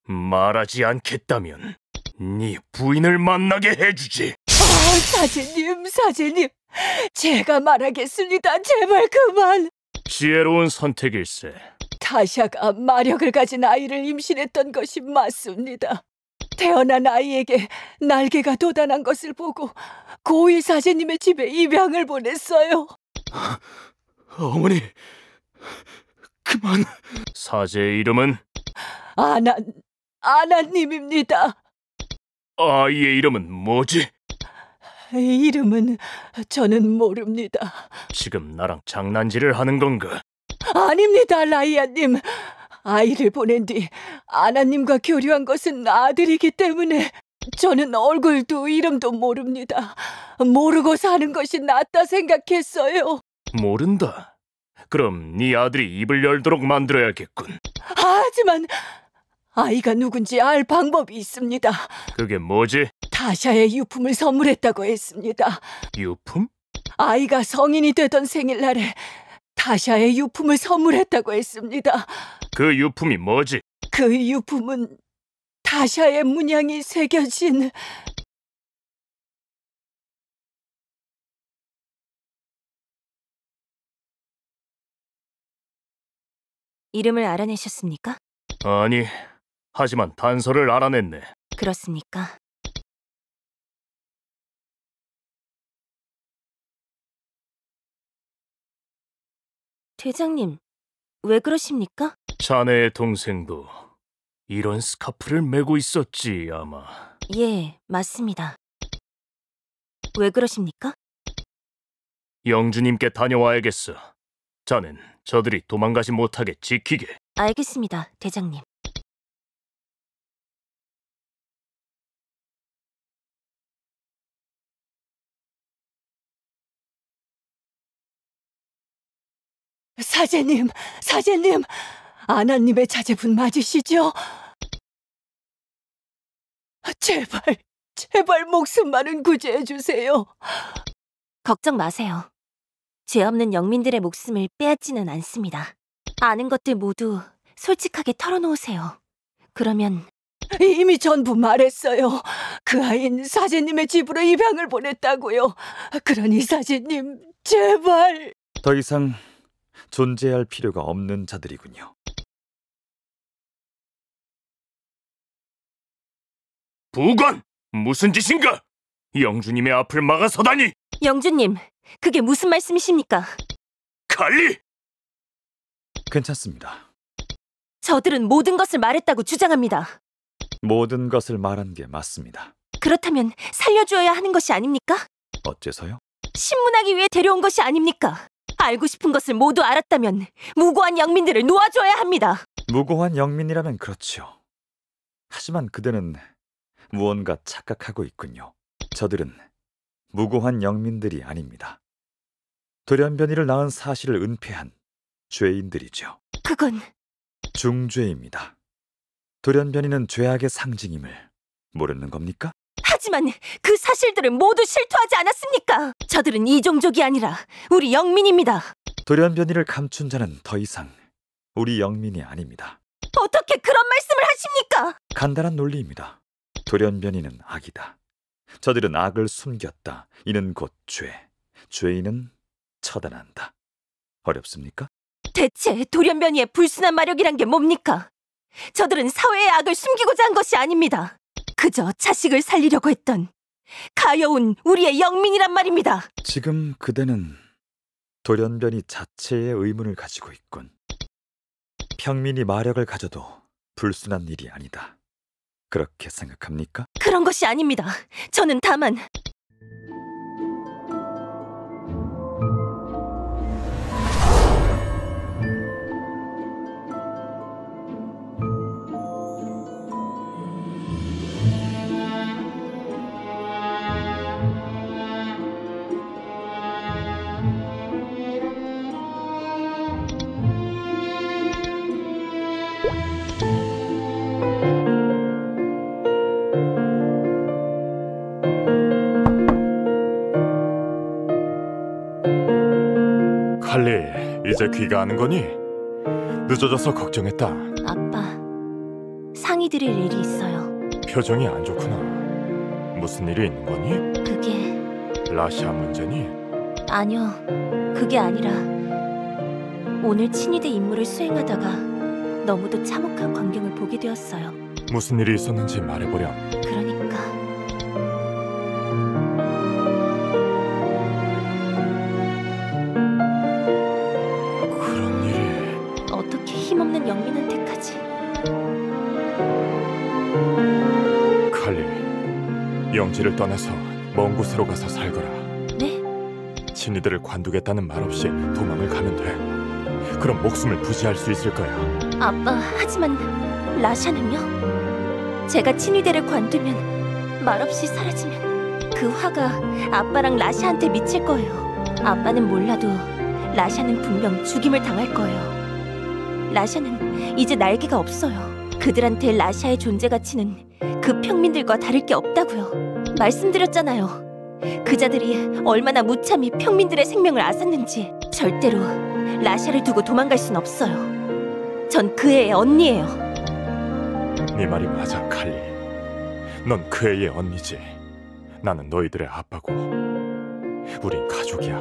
말하지 않겠다면 네 부인을 만나게 해주지. 사제님, 제가 말하겠습니다. 제발 그만. 지혜로운 선택일세. 타샤가 마력을 가진 아이를 임신했던 것이 맞습니다. 태어난 아이에게 날개가 돋아난 것을 보고 고위 사제님의 집에 입양을 보냈어요. 어머니, 그만... 사제의 이름은? 아나님입니다. 아이의 이름은 뭐지? 이름은 저는 모릅니다. 지금 나랑 장난질을 하는 건가? 아닙니다, 라이아님. 아이를 보낸 뒤 아나님과 교류한 것은 아들이기 때문에 저는 얼굴도 이름도 모릅니다. 모르고 사는 것이 낫다 생각했어요. 모른다. 그럼 네 아들이 입을 열도록 만들어야겠군. 하지만 아이가 누군지 알 방법이 있습니다. 그게 뭐지? 타샤의 유품을 선물했다고 했습니다. 유품? 아이가 성인이 되던 생일날에 타샤의 유품을 선물했다고 했습니다. 그 유품이 뭐지? 그 유품은 타샤의 문양이 새겨진 이름을 알아내셨습니까? 아니, 하지만 단서를 알아냈네. 그렇습니까? 대장님, 왜 그러십니까? 자네의 동생도 이런 스카프를 메고 있었지, 아마. 예, 맞습니다. 왜 그러십니까? 영주님께 다녀와야겠어. 자넨 저들이 도망가지 못하게 지키게. 알겠습니다, 대장님. 사제님, 아나님의 자제분 맞으시죠? 제발 목숨만은 구제해 주세요. 걱정 마세요. 죄 없는 영민들의 목숨을 빼앗지는 않습니다. 아는 것들 모두 솔직하게 털어놓으세요. 그러면 이미 전부 말했어요. 그 아이는 사제님의 집으로 입양을 보냈다고요. 그러니 사제님, 제발. 더 이상 존재할 필요가 없는 자들이군요. 부관! 무슨 짓인가? 영주님의 앞을 막아서다니! 영주님, 그게 무슨 말씀이십니까? 칼리! 괜찮습니다. 저들은 모든 것을 말했다고 주장합니다. 모든 것을 말한 게 맞습니다. 그렇다면 살려주어야 하는 것이 아닙니까? 어째서요? 신문하기 위해 데려온 것이 아닙니까? 알고 싶은 것을 모두 알았다면 무고한 영민들을 놓아줘야 합니다. 무고한 영민이라면 그렇죠. 하지만 그대는 무언가 착각하고 있군요. 저들은 무고한 영민들이 아닙니다. 돌연변이를 낳은 사실을 은폐한 죄인들이죠. 그건 중죄입니다. 돌연변이는 죄악의 상징임을 모르는 겁니까? 하지만 그 사실들은 모두 실토하지 않았습니까? 저들은 이종족이 아니라 우리 영민입니다. 돌연변이를 감춘 자는 더 이상 우리 영민이 아닙니다. 어떻게 그런 말씀을 하십니까? 간단한 논리입니다. 돌연변이는 악이다. 저들은 악을 숨겼다. 이는 곧 죄. 죄인은 처단한다. 어렵습니까? 대체 돌연변이의 불순한 마력이란 게 뭡니까? 저들은 사회의 악을 숨기고자 한 것이 아닙니다. 그저 자식을 살리려고 했던 가여운 우리의 영민이란 말입니다. 지금 그대는 돌연변이 자체의 의문을 가지고 있군. 평민이 마력을 가져도 불순한 일이 아니다. 그렇게 생각합니까? 그런 것이 아닙니다. 저는 다만 칼리, 이제 귀가하는 거니? 늦어져서 걱정했다. 아빠, 상의 드릴 일이 있어요. 표정이 안 좋구나. 무슨 일이 있는 거니? 그게 라시아 문제니? 아니요, 그게 아니라 오늘 친위대 임무를 수행하다가 너무도 참혹한 광경을 보게 되었어요. 무슨 일이 있었는지 말해보렴. 그러니까 그런 일이... 어떻게 힘없는 영민한테까지. 칼리, 영지를 떠나서 먼 곳으로 가서 살거라. 네? 친이들을 관두겠다는 말 없이 도망을 가면 돼. 그럼 목숨을 부지할 수 있을 거야. 아빠, 하지만 라샤는요? 제가 친위대를 관두면 말없이 사라지면 그 화가 아빠랑 라샤한테 미칠 거예요. 아빠는 몰라도 라샤는 분명 죽임을 당할 거예요. 라샤는 이제 날개가 없어요. 그들한테 라샤의 존재 가치는 그 평민들과 다를 게 없다고요. 말씀드렸잖아요. 그자들이 얼마나 무참히 평민들의 생명을 앗았는지. 절대로 라샤를 두고 도망갈 순 없어요. 전 그 애의 언니예요. 네 말이 맞아, 칼리. 넌 그 애의 언니지. 나는 너희들의 아빠고. 우린 가족이야.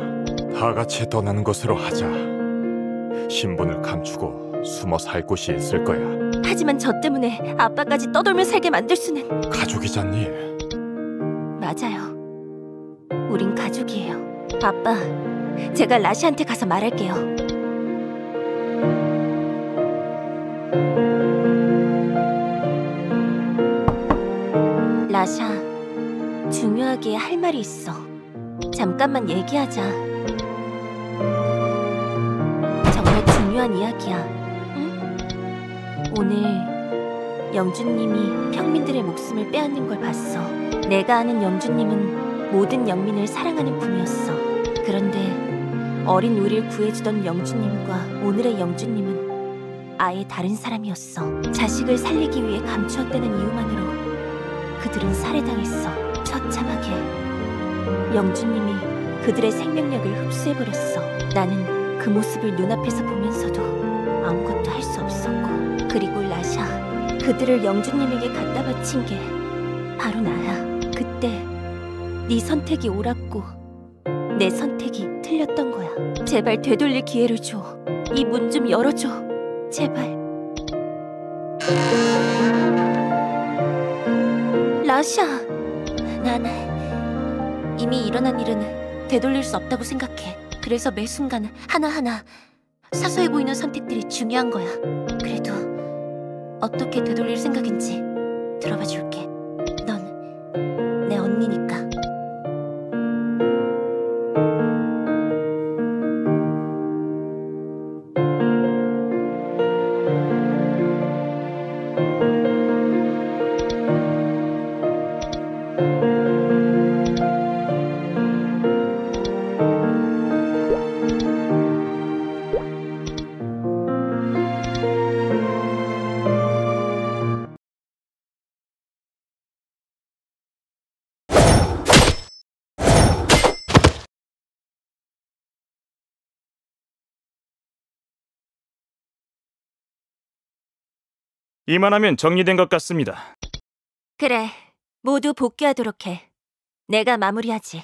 다 같이 떠나는 것으로 하자. 신분을 감추고 숨어 살 곳이 있을 거야. 하지만 저 때문에 아빠까지 떠돌며 살게 만들 수는. 가족이잖니. 맞아요. 우린 가족이에요. 아빠, 제가 라시한테 가서 말할게요. 라샤, 중요하게 할 말이 있어. 잠깐만 얘기하자. 정말 중요한 이야기야. 응? 오늘 영주님이 평민들의 목숨을 빼앗는 걸 봤어. 내가 아는 영주님은 모든 영민을 사랑하는 분이었어. 그런데 어린 우리를 구해주던 영주님과 오늘의 영주님은 아예 다른 사람이었어. 자식을 살리기 위해 감추었다는 이유만으로 그들은 살해당했어. 처참하게. 영주님이 그들의 생명력을 흡수해버렸어. 나는 그 모습을 눈앞에서 보면서도 아무것도 할 수 없었고. 그리고 라샤, 그들을 영주님에게 갖다 바친 게 바로 나야. 그때 네 선택이 옳았고 내 선택이 틀렸던 거야. 제발 되돌릴 기회를 줘. 이 문 좀 열어줘. 제발. 라샤, 난 이미 일어난 일은 되돌릴 수 없다고 생각해. 그래서 매 순간 하나하나 사소해 보이는 선택들이 중요한 거야. 그래도 어떻게 되돌릴 생각인지 들어봐 줄게. 넌 내 언니니까. 이만하면 정리된 것 같습니다. 그래, 모두 복귀하도록 해. 내가 마무리하지.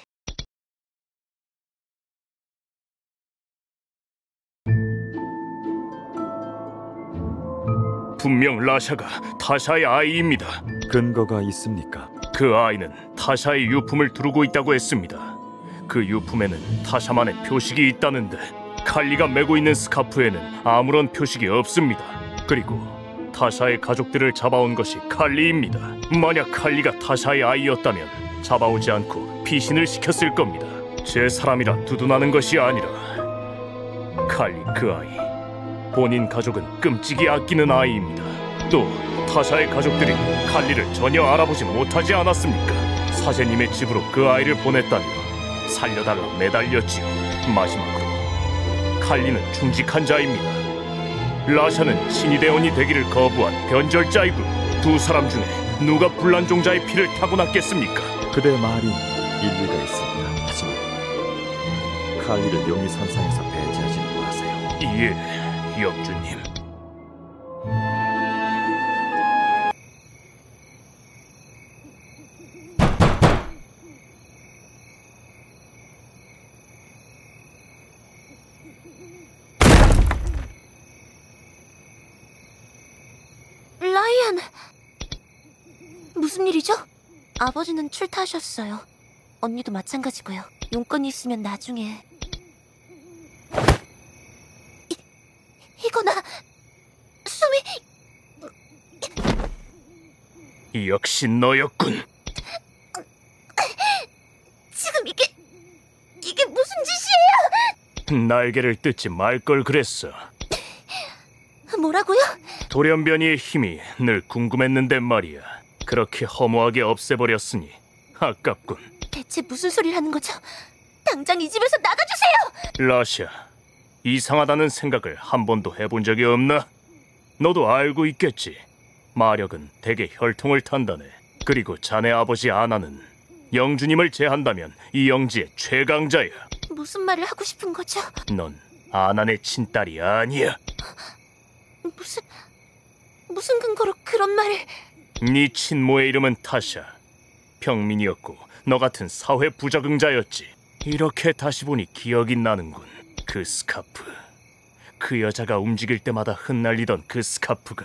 분명 라샤가 타샤의 아이입니다. 근거가 있습니까? 그 아이는 타샤의 유품을 두르고 있다고 했습니다. 그 유품에는 타샤만의 표식이 있다는데 칼리가 메고 있는 스카프에는 아무런 표식이 없습니다. 그리고 타샤의 가족들을 잡아온 것이 칼리입니다. 만약 칼리가 타샤의 아이였다면 잡아오지 않고 피신을 시켰을 겁니다. 제 사람이라 두둔하는 것이 아니라 칼리 그 아이, 본인 가족은 끔찍이 아끼는 아이입니다. 또 타샤의 가족들이 칼리를 전혀 알아보지 못하지 않았습니까? 사제님의 집으로 그 아이를 보냈다며 살려달라 매달렸지요. 마지막으로 칼리는 충직한 자입니다. 라샤는 신이대원이 되기를 거부한 변절자이군. 두 사람 중에 누가 불란종자의 피를 타고났겠습니까? 그대 말이 일리가 있습니다. 하지만 칼리를 용의 선상에서 배제하지 마세요. 예, 영주님. 라이언! 무슨 일이죠? 아버지는 출타하셨어요. 언니도 마찬가지고요. 용건이 있으면 나중에... 이거나... 숨이... 역시 너였군. 지금 이게 무슨 짓이에요? 날개를 뜯지 말 걸 그랬어. 뭐라고요? 돌연변이의 힘이 늘 궁금했는데 말이야. 그렇게 허무하게 없애버렸으니 아깝군. 대체 무슨 소리를 하는 거죠? 당장 이 집에서 나가주세요! 라샤, 이상하다는 생각을 한 번도 해본 적이 없나? 너도 알고 있겠지. 마력은 대개 혈통을 탄다네. 그리고 자네 아버지 아나는 영주님을 제한다면 이 영지의 최강자야. 무슨 말을 하고 싶은 거죠? 넌 아나네 친딸이 아니야. 무슨 근거로 그런 말을... 네 친모의 이름은 타샤. 평민이었고 너 같은 사회 부적응자였지. 이렇게 다시 보니 기억이 나는군. 그 스카프, 그 여자가 움직일 때마다 흩날리던 그 스카프가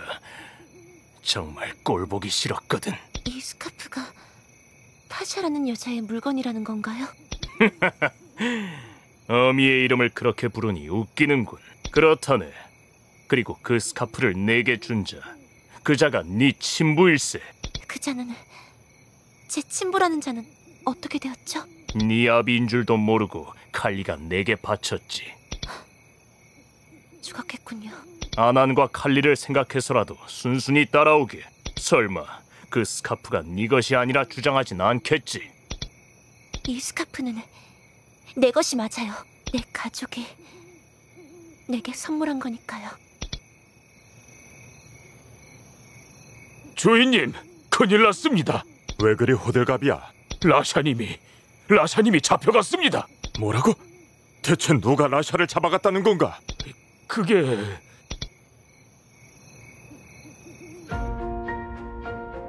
정말 꼴보기 싫었거든. 이 스카프가 타샤라는 여자의 물건이라는 건가요? 어미의 이름을 그렇게 부르니 웃기는군. 그렇다네. 그리고 그 스카프를 내게 준 자, 그 자가 네 친부일세. 그 자는 제 친부라는 자는 어떻게 되었죠? 네 아비인 줄도 모르고 칼리가 내게 바쳤지. 죽었겠군요. 아난과 칼리를 생각해서라도 순순히 따라오게. 설마 그 스카프가 네 것이 아니라 주장하진 않겠지? 이 스카프는 내 것이 맞아요. 내 가족이 내게 선물한 거니까요. 주인님, 큰일 났습니다. 왜 그리 호들갑이야? 라샤님이 잡혀갔습니다. 뭐라고? 대체 누가 라샤를 잡아갔다는 건가? 그게...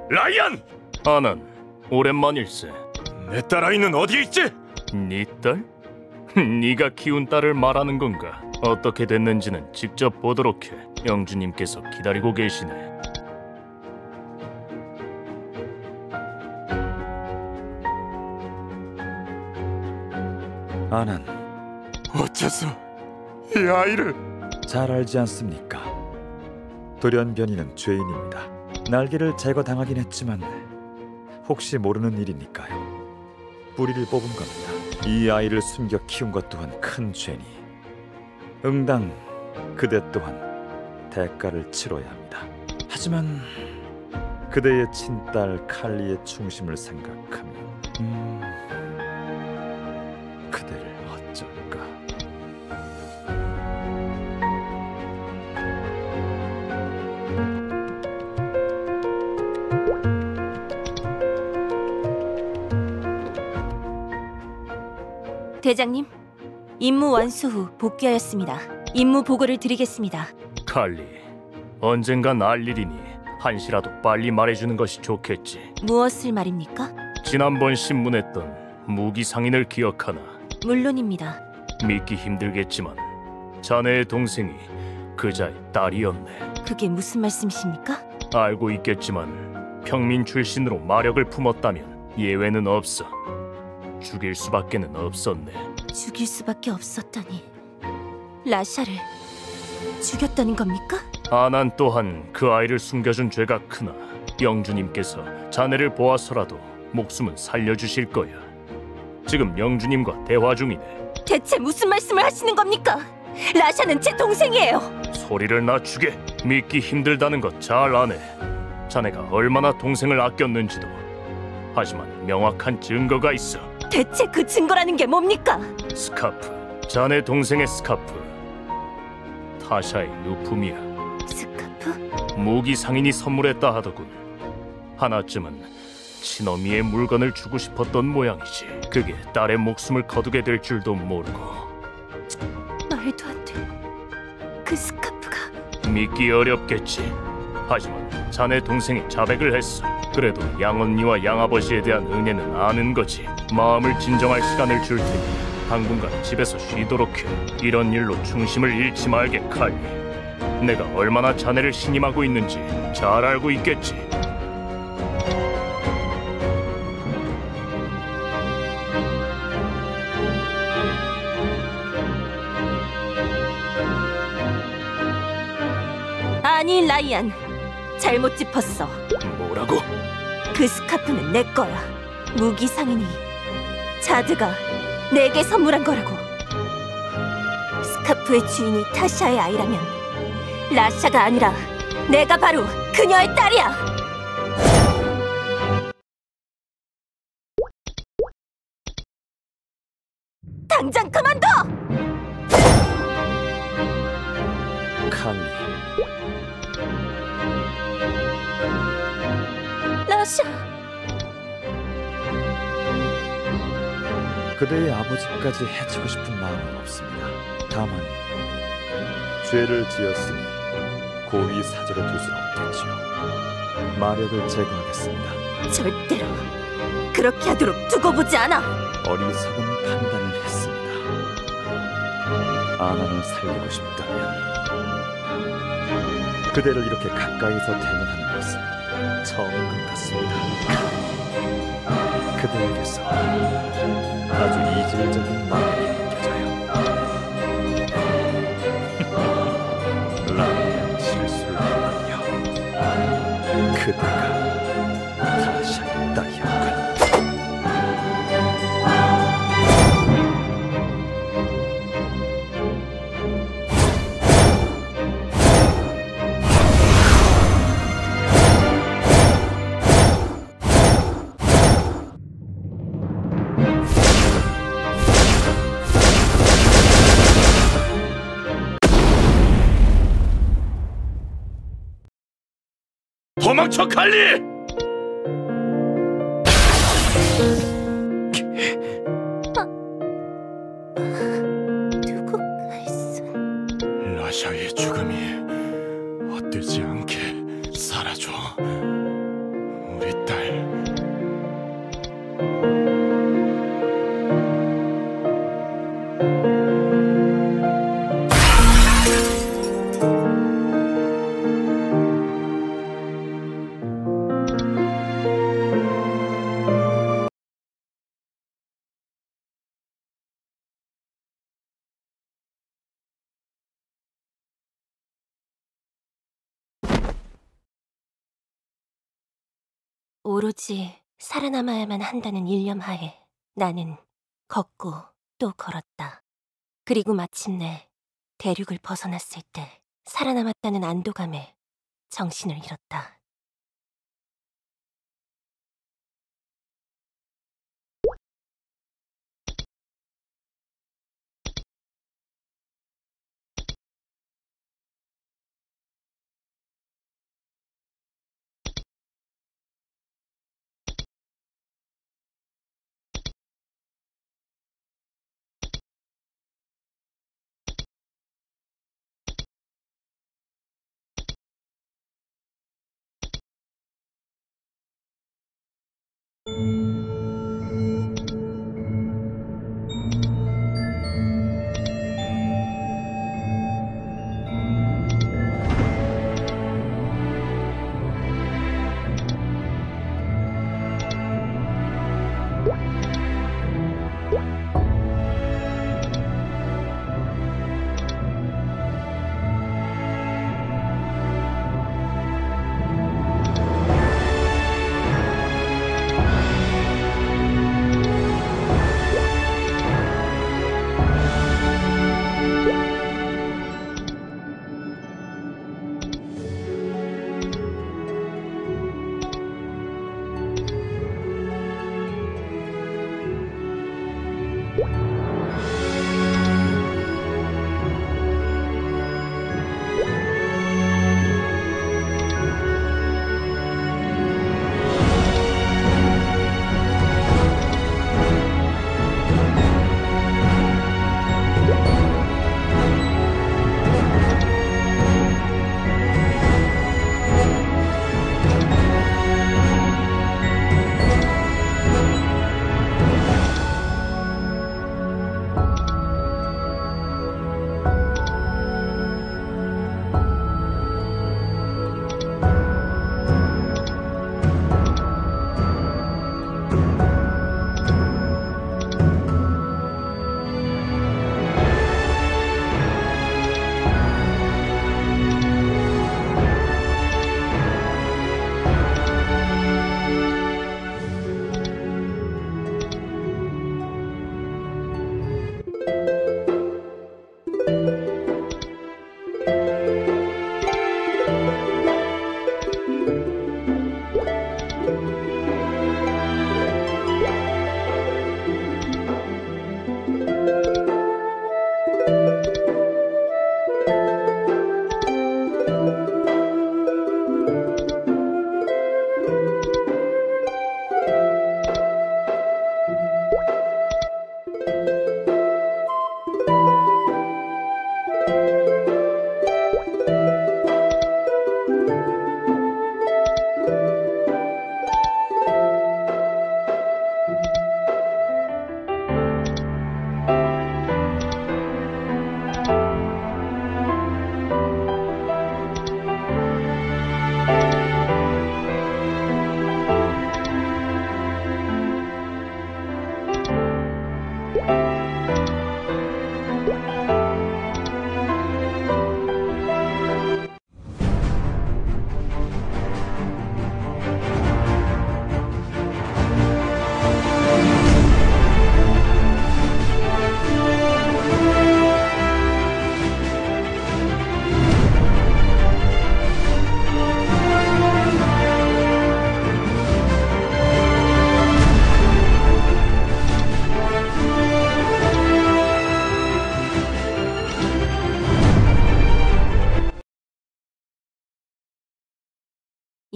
라이언! 아난, 오랜만일세. 내 딸아이는 어디에 있지? 네 딸? 네가 키운 딸을 말하는 건가? 어떻게 됐는지는 직접 보도록 해. 영주님께서 기다리고 계시네. 아난, 어째서 이 아이를... 잘 알지 않습니까? 돌연변이는 죄인입니다. 날개를 제거당하긴 했지만 혹시 모르는 일이니까요. 뿌리를 뽑은 겁니다. 이 아이를 숨겨 키운 것 또한 큰 죄니 응당 그대 또한 대가를 치러야 합니다. 하지만 그대의 친딸 칼리의 충심을 생각하면 그대를 어쩔까? 대장님, 임무 완수 후 복귀하였습니다. 임무 보고를 드리겠습니다. 칼리, 언젠가 날 일이니 한시라도 빨리 말해주는 것이 좋겠지. 무엇을 말입니까? 지난번 신문했던 무기 상인을 기억하나? 물론입니다. 믿기 힘들겠지만 자네의 동생이 그자의 딸이었네. 그게 무슨 말씀이십니까? 알고 있겠지만 평민 출신으로 마력을 품었다면 예외는 없어. 죽일 수밖에는 없었네. 죽일 수밖에 없었다니. 라샤를 죽였다는 겁니까? 아난 또한 그 아이를 숨겨준 죄가 크나 영주님께서 자네를 보아서라도 목숨은 살려주실 거야. 지금 영주님과 대화 중이네. 대체 무슨 말씀을 하시는 겁니까? 라샤는 제 동생이에요. 소리를 낮추게. 믿기 힘들다는 것 잘 아네. 자네가 얼마나 동생을 아꼈는지도. 하지만 명확한 증거가 있어. 대체 그 증거라는 게 뭡니까? 스카프. 자네 동생의 스카프. 타샤의 유품이야. 스카프? 무기 상인이 선물했다 하더군. 하나쯤은 친어미의 물건을 주고 싶었던 모양이지. 그게 딸의 목숨을 거두게 될 줄도 모르고. 말도 안 돼. 그 스카프가... 믿기 어렵겠지. 하지만 자네 동생이 자백을 했어. 그래도 양언니와 양아버지에 대한 은혜는 아는 거지. 마음을 진정할 시간을 줄 테니 당분간 집에서 쉬도록 해. 이런 일로 중심을 잃지 말게, 칼리. 내가 얼마나 자네를 신임하고 있는지 잘 알고 있겠지. 아니, 라이안. 잘못 짚었어. 뭐라고? 그 스카프는 내 거야. 무기 상인이 자드가 내게 선물한 거라고. 스카프의 주인이 타샤의 아이라면 라샤가 아니라 내가 바로 그녀의 딸이야. 당장 그만둬! 칼리, 라샤. 그대의 아버지까지 해치고 싶은 마음은 없습니다. 다만 죄를 지었으니 고위 사제로 둘 수는 없겠지요. 마력을 제거하겠습니다. 절대로 그렇게 하도록 두고 보지 않아. 어리석은 판단을 했습니다. 아난을 살리고 싶다면 그대를 이렇게 가까이서 대면하는 것은 처음인 것 같습니다. 그대에게서 아주 이질적인 마음이 느껴져요. 라면 실수를 했군요. 그대가 타샤의 딸이었군. 도망쳐 칼리! 누군가 있어. 라샤의 죽음이 헛되지 않게 살아줘. 우리 딸. 오로지 살아남아야만 한다는 일념하에 나는 걷고 또 걸었다. 그리고 마침내 대륙을 벗어났을 때 살아남았다는 안도감에 정신을 잃었다.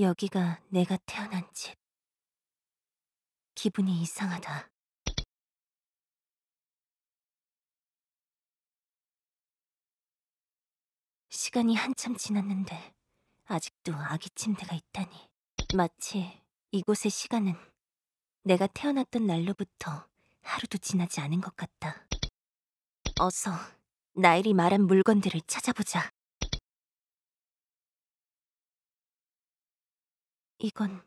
여기가 내가 태어난 집. 기분이 이상하다. 시간이 한참 지났는데 아직도 아기 침대가 있다니. 마치 이곳의 시간은 내가 태어났던 날로부터 하루도 지나지 않은 것 같다. 어서 나일이 말한 물건들을 찾아보자. 이건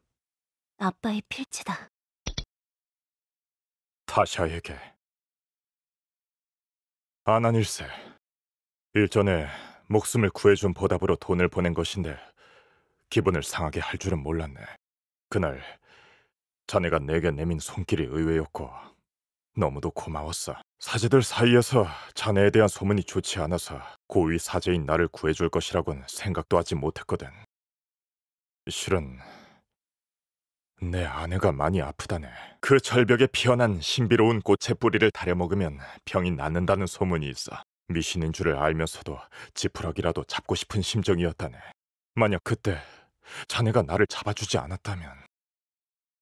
아빠의 필체다. 타샤에게. 아나닐세, 일전에 목숨을 구해준 보답으로 돈을 보낸 것인데 기분을 상하게 할 줄은 몰랐네. 그날 자네가 내게 내민 손길이 의외였고 너무도 고마웠어. 사제들 사이에서 자네에 대한 소문이 좋지 않아서 고위 사제인 나를 구해줄 것이라고는 생각도 하지 못했거든. 실은 내 아내가 많이 아프다네. 그 절벽에 피어난 신비로운 꽃의 뿌리를 다려먹으면 병이 낫는다는 소문이 있어. 미신인 줄을 알면서도 지푸라기라도 잡고 싶은 심정이었다네. 만약 그때 자네가 나를 잡아주지 않았다면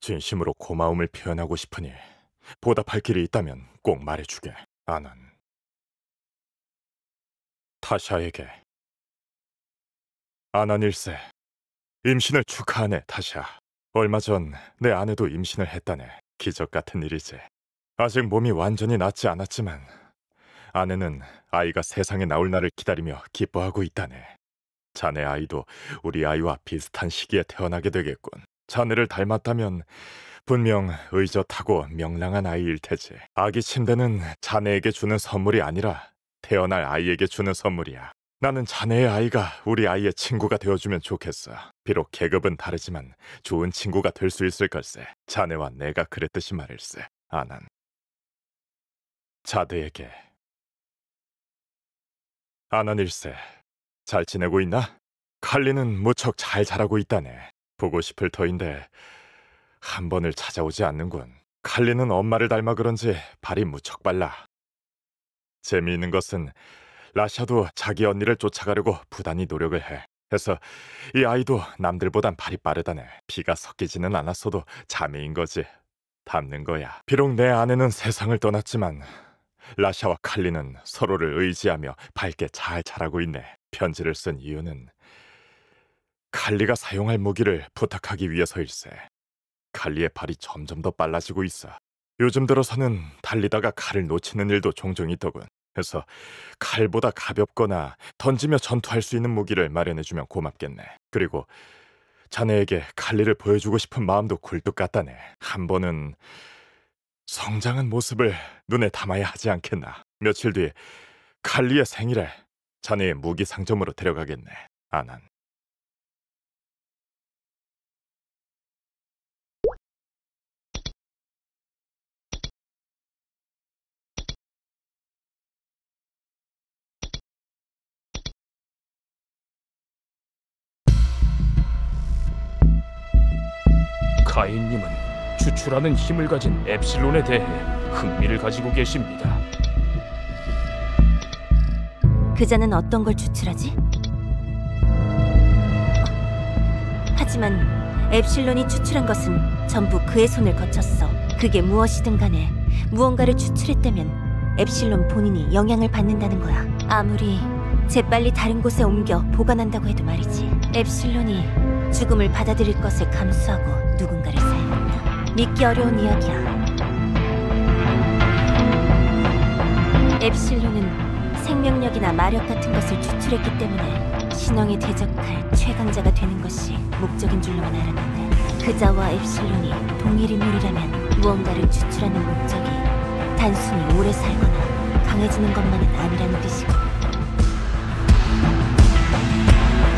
진심으로 고마움을 표현하고 싶으니 보답할 길이 있다면 꼭 말해주게. 아난. 타샤에게. 아나닐세, 임신을 축하하네. 타샤, 얼마 전 내 아내도 임신을 했다네. 기적 같은 일이지. 아직 몸이 완전히 낫지 않았지만 아내는 아이가 세상에 나올 날을 기다리며 기뻐하고 있다네. 자네 아이도 우리 아이와 비슷한 시기에 태어나게 되겠군. 자네를 닮았다면 분명 의젓하고 명랑한 아이일 테지. 아기 침대는 자네에게 주는 선물이 아니라 태어날 아이에게 주는 선물이야. 나는 자네의 아이가 우리 아이의 친구가 되어주면 좋겠어. 비록 계급은 다르지만 좋은 친구가 될 수 있을 걸세. 자네와 내가 그랬듯이 말일세. 아난. 자드에게. 아나닐세, 잘 지내고 있나? 칼리는 무척 잘 자라고 있다네. 보고 싶을 터인데 한 번을 찾아오지 않는군. 칼리는 엄마를 닮아 그런지 발이 무척 빨라. 재미있는 것은 라샤도 자기 언니를 쫓아가려고 부단히 노력을 해. 해서 이 아이도 남들보단 발이 빠르다네. 피가 섞이지는 않았어도 자매인 거지. 닮는 거야. 비록 내 아내는 세상을 떠났지만 라샤와 칼리는 서로를 의지하며 밝게 잘 자라고 있네. 편지를 쓴 이유는 칼리가 사용할 무기를 부탁하기 위해서일세. 칼리의 발이 점점 더 빨라지고 있어. 요즘 들어서는 달리다가 칼을 놓치는 일도 종종 있더군. 해서 칼보다 가볍거나 던지며 전투할 수 있는 무기를 마련해주면 고맙겠네. 그리고 자네에게 칼리를 보여주고 싶은 마음도 굴뚝 같다네. 한 번은 성장한 모습을 눈에 담아야 하지 않겠나. 며칠 뒤 칼리의 생일에 자네의 무기 상점으로 데려가겠네. 아난. 가인님은 추출하는 힘을 가진 엡실론에 대해 흥미를 가지고 계십니다. 그자는 어떤 걸 추출하지? 하지만 엡실론이 추출한 것은 전부 그의 손을 거쳤어. 그게 무엇이든 간에 무언가를 추출했다면 엡실론 본인이 영향을 받는다는 거야. 아무리 재빨리 다른 곳에 옮겨 보관한다고 해도 말이지. 엡실론이 죽음을 받아들일 것을 감수하고 누군가를 사용한다. 믿기 어려운 이야기야. 엡실론은 생명력이나 마력 같은 것을 추출했기 때문에 신왕에 대적할 최강자가 되는 것이 목적인 줄로만 알았는데, 그자와 엡실론이 동일 인물이라면 무언가를 추출하는 목적이 단순히 오래 살거나 강해지는 것만은 아니라는 뜻이고,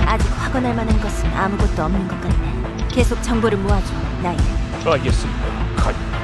아직 확언할 만한 것은 아무것도 없는 것 같네. 계속 정보를 모아줘, 나이. 알겠습니다, 가인.